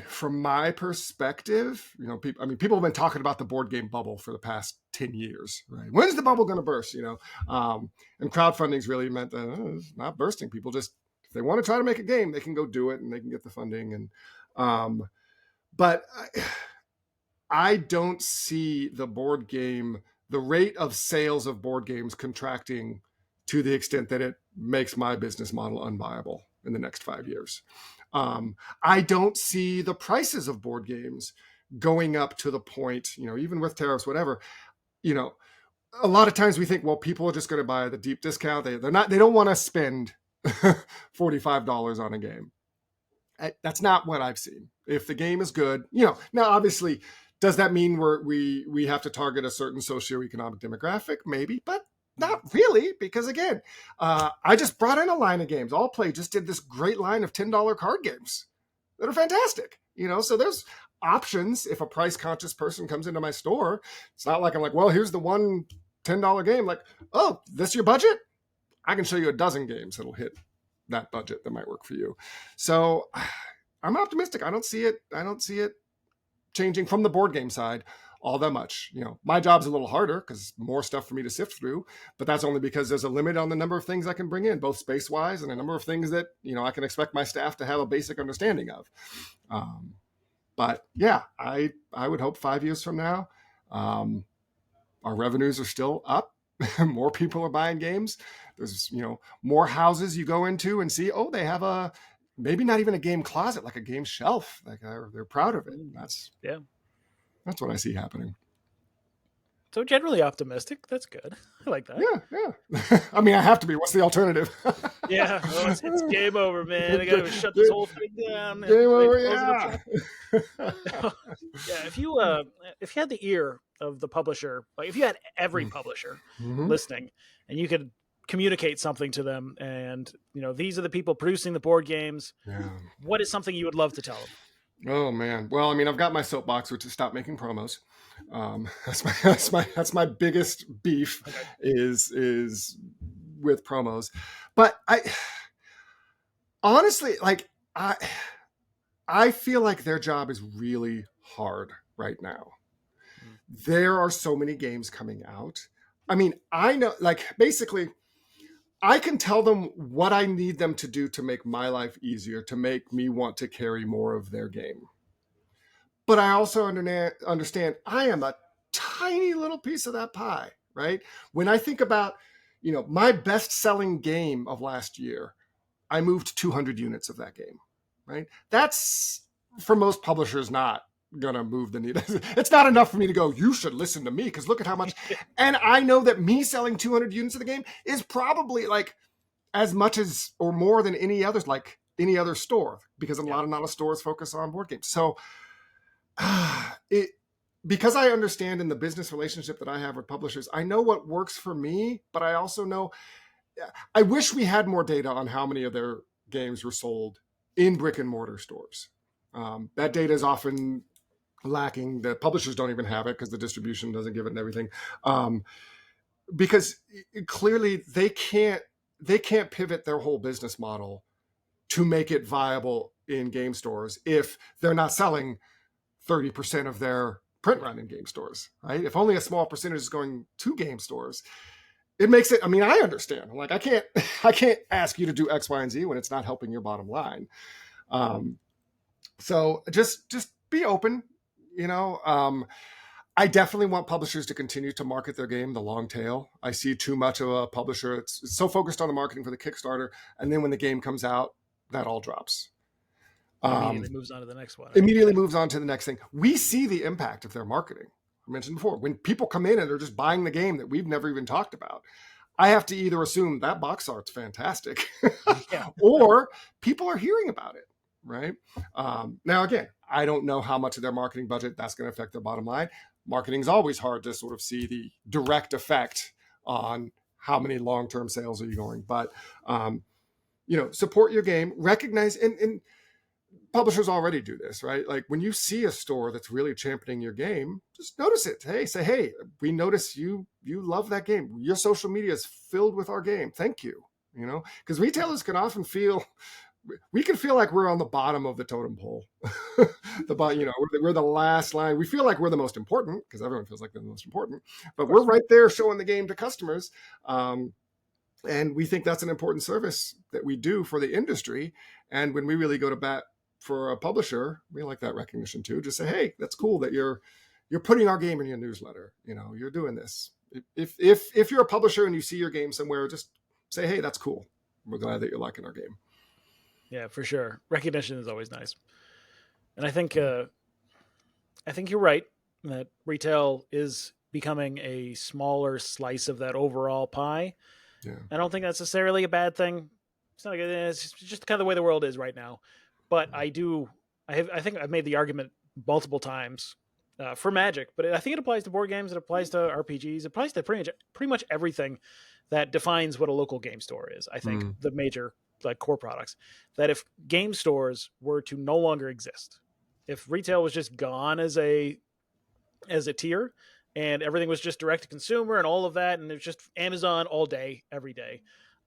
from my perspective, people have been talking about the board game bubble for the past 10 years, right? When's the bubble going to burst? And crowdfunding's really meant that it's not bursting. People just, if they want to try to make a game, they can go do it and they can get the funding. And, but I don't see the rate of sales of board games contracting to the extent that it makes my business model unviable in the next 5 years. I don't see the prices of board games going up to the point, even with tariffs, whatever, a lot of times we think, well, people are just going to buy the deep discount. They don't want to spend $45 on a game. That's not what I've seen. If the game is good, now obviously, does that mean we have to target a certain socioeconomic demographic? Maybe, but not really, because again, I just brought in a line of games. Allplay just did this great line of $10 card games that are fantastic. So there's options. If a price conscious person comes into my store, it's not like I'm like, well, here's the one $10 game. Like, oh, this your budget? I can show you a dozen games that'll hit that budget that might work for you. So I'm optimistic. I don't see it changing from the board game side all that much. My job's a little harder because more stuff for me to sift through, but that's only because there's a limit on the number of things I can bring in, both space wise and a number of things that, I can expect my staff to have a basic understanding of. But yeah, I would hope 5 years from now, our revenues are still up. More people are buying games. There's, more houses you go into and see, oh, they have maybe not even a game closet, like a game shelf. Like they're proud of it. That's what I see happening. So generally optimistic. That's good. I like that. Yeah. I mean, I have to be. What's the alternative? Yeah. Well, it's game over, man. I got to shut this whole thing down. Game over, yeah. Yeah. If you had the ear of the publisher, like if you had every publisher listening, and you could communicate something to them, and these are the people producing the board games. Yeah. What is something you would love to tell them? Oh man. Well, I mean, I've got my soapbox, which is stop making promos. That's my biggest beef is with promos. But I honestly, I feel like their job is really hard right now. There are so many games coming out. I mean, I know, basically, I can tell them what I need them to do to make my life easier, to make me want to carry more of their game. But I also understand I am a tiny little piece of that pie, right? When I think about, my best-selling game of last year, I moved 200 units of that game, right? That's, for most publishers, not going to move the needle. It's not enough for me to go, you should listen to me because look at how much. And I know that me selling 200 units of the game is probably as much as or more than any other store, because not a lot of stores focus on board games. So because I understand in the business relationship that I have with publishers, I know what works for me, but I also know I wish we had more data on how many of their games were sold in brick and mortar stores. That data is often lacking. The publishers don't even have it because the distribution doesn't give it and everything. Because clearly they can't pivot their whole business model to make it viable in game stores if they're not selling 30% of their print run in game stores, right? If only a small percentage is going to game stores, it makes it, I mean, I understand. I can't ask you to do X, Y, and Z when it's not helping your bottom line. So just be open, I definitely want publishers to continue to market their game, the long tail. I see too much of a publisher. It's so focused on the marketing for the Kickstarter. And then when the game comes out, that all drops. Immediately moves on to the next one. Moves on to the next thing. We see the impact of their marketing. I mentioned before, when people come in and they're just buying the game that we've never even talked about, I have to either assume that box art's fantastic or people are hearing about it, right? Now, again, I don't know how much of their marketing budget that's going to affect their bottom line. Marketing is always hard to sort of see the direct effect on how many long-term sales are you going. But, support your game, recognize, and publishers already do this, right? Like when you see a store that's really championing your game, just notice it. Hey, we notice you love that game. Your social media is filled with our game. Thank you. Because retailers can often feel like we're on the bottom of the totem pole. We're the last line. We feel like we're the most important because everyone feels like they're the most important, but we're right there showing the game to customers. And we think that's an important service that we do for the industry. And when we really go to bat for a publisher, we like that recognition too. Just say, hey, that's cool that you're putting our game in your newsletter. You're doing this. If you're a publisher and you see your game somewhere, just say, hey, that's cool. We're glad that you're liking our game. Yeah, for sure. Recognition is always nice. And I think you're right that retail is becoming a smaller slice of that overall pie. Yeah. I don't think that's necessarily a bad thing. It's not. It's just kind of the way the world is right now. But I think I've made the argument multiple times for Magic, but I think it applies to board games. It applies to RPGs. It applies to pretty much everything that defines what a local game store is. I think the major core products, that if game stores were to no longer exist, if retail was just gone as a tier, and everything was just direct to consumer and all of that, and it's just Amazon all day, every day,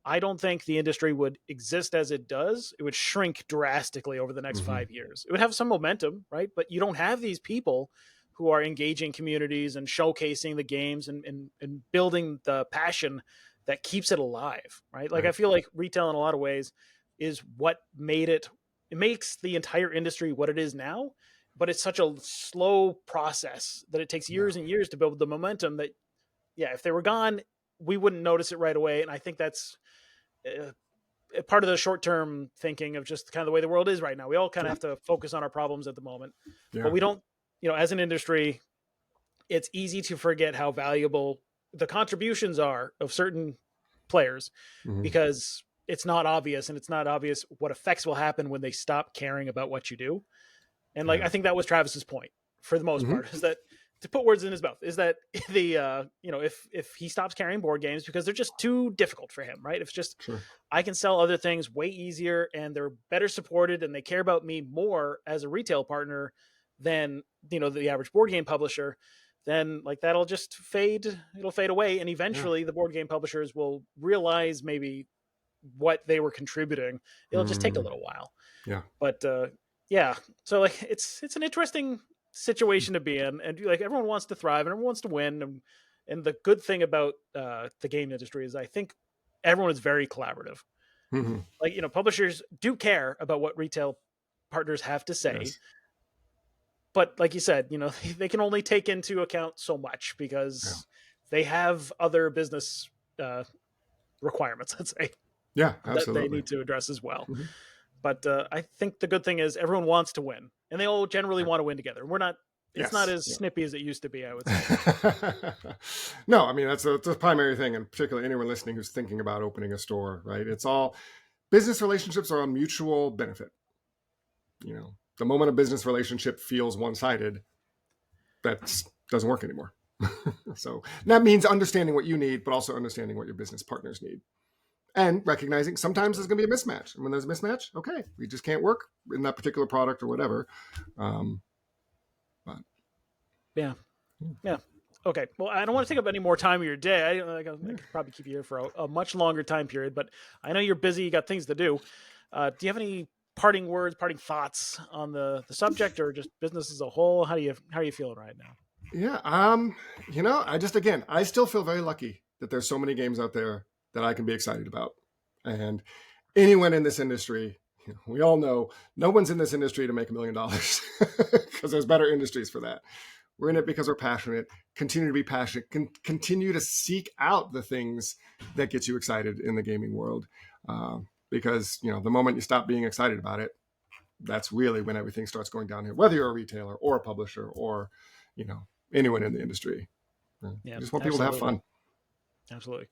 I don't think the industry would exist as it does. It would shrink drastically over the next 5 years. It would have some momentum, right? But you don't have these people who are engaging communities and showcasing the games and building the passion that keeps it alive, right? Like, I feel like retail in a lot of ways is what made it makes the entire industry what it is now. But it's such a slow process that it takes years and years to build the momentum that, if they were gone, we wouldn't notice it right away. And I think that's part of the short-term thinking of just kind of the way the world is right now. We all kind of have to focus on our problems at the moment, but we don't, as an industry, it's easy to forget how valuable the contributions are of certain players because it's not obvious, and it's not obvious what effects will happen when they stop caring about what you do. And I think that was Travis's point for the most part, is that, to put words in his mouth, is that if he stops carrying board games because they're just too difficult for him, right? It's just, I can sell other things way easier and they're better supported and they care about me more as a retail partner than, the average board game publisher, then that'll just fade. It'll fade away. And eventually the board game publishers will realize maybe what they were contributing. It'll just take a little while. Yeah. But, so it's an interesting situation to be in, and everyone wants to thrive and everyone wants to win. And the good thing about the game industry is I think everyone is very collaborative. Publishers do care about what retail partners have to say, but like you said, they can only take into account so much because they have other business requirements, let's say, absolutely, that they need to address as well. But I think the good thing is everyone wants to win, and they all generally want to win together. It's not as snippy as it used to be, I would say. No, I mean, that's the primary thing, and particularly anyone listening who's thinking about opening a store, right? It's all business relationships are on mutual benefit. The moment a business relationship feels one-sided, that doesn't work anymore. So that means understanding what you need, but also understanding what your business partners need. And recognizing sometimes there's going to be a mismatch. And when there's a mismatch, okay, we just can't work in that particular product or whatever. But yeah. Okay. Well, I don't want to take up any more time of your day. I could probably keep you here for a much longer time period, but I know you're busy. You got things to do. Do you have any parting words, parting thoughts on the subject, or just business as a whole? How are you feeling right now? Yeah. I still feel very lucky that there's so many games out there that I can be excited about. And anyone in this industry, we all know no one's in this industry to make $1 million because there's better industries for that. We're in it because we're passionate, continue to be passionate, continue to seek out the things that get you excited in the gaming world. Because, the moment you stop being excited about it, that's really when everything starts going down here, whether you're a retailer or a publisher or, anyone in the industry. I just want people to have fun. Absolutely.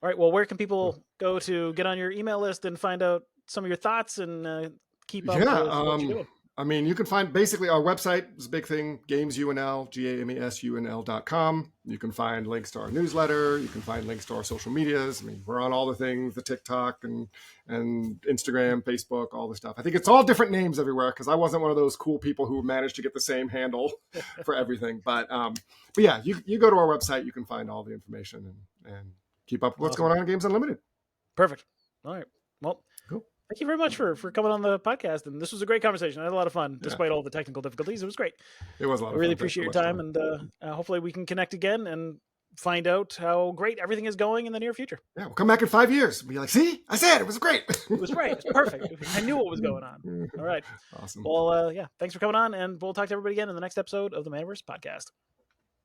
All right. Well, where can people go to get on your email list and find out some of your thoughts and keep up with what you're doing? I mean, you can find basically our website is a big thing, GamesUNL, GAMESUNL.com. You can find links to our newsletter. You can find links to our social medias. I mean, we're on all the things, the TikTok and Instagram, Facebook, all the stuff. I think it's all different names everywhere because I wasn't one of those cool people who managed to get the same handle for everything. But yeah, you go to our website, you can find all the information and keep up with what's going on in Games Unlimited. Perfect. All right. Well, cool. Thank you very much for coming on the podcast. And this was a great conversation. I had a lot of fun, despite all the technical difficulties. It was great. It was a lot of fun. I really appreciate your time. And hopefully we can connect again and find out how great everything is going in the near future. Yeah, we'll come back in 5 years. We'll be like, see, I said it was great. It was great. It was perfect. I knew what was going on. All right. Awesome. Well, thanks for coming on. And we'll talk to everybody again in the next episode of the Manaverse Podcast.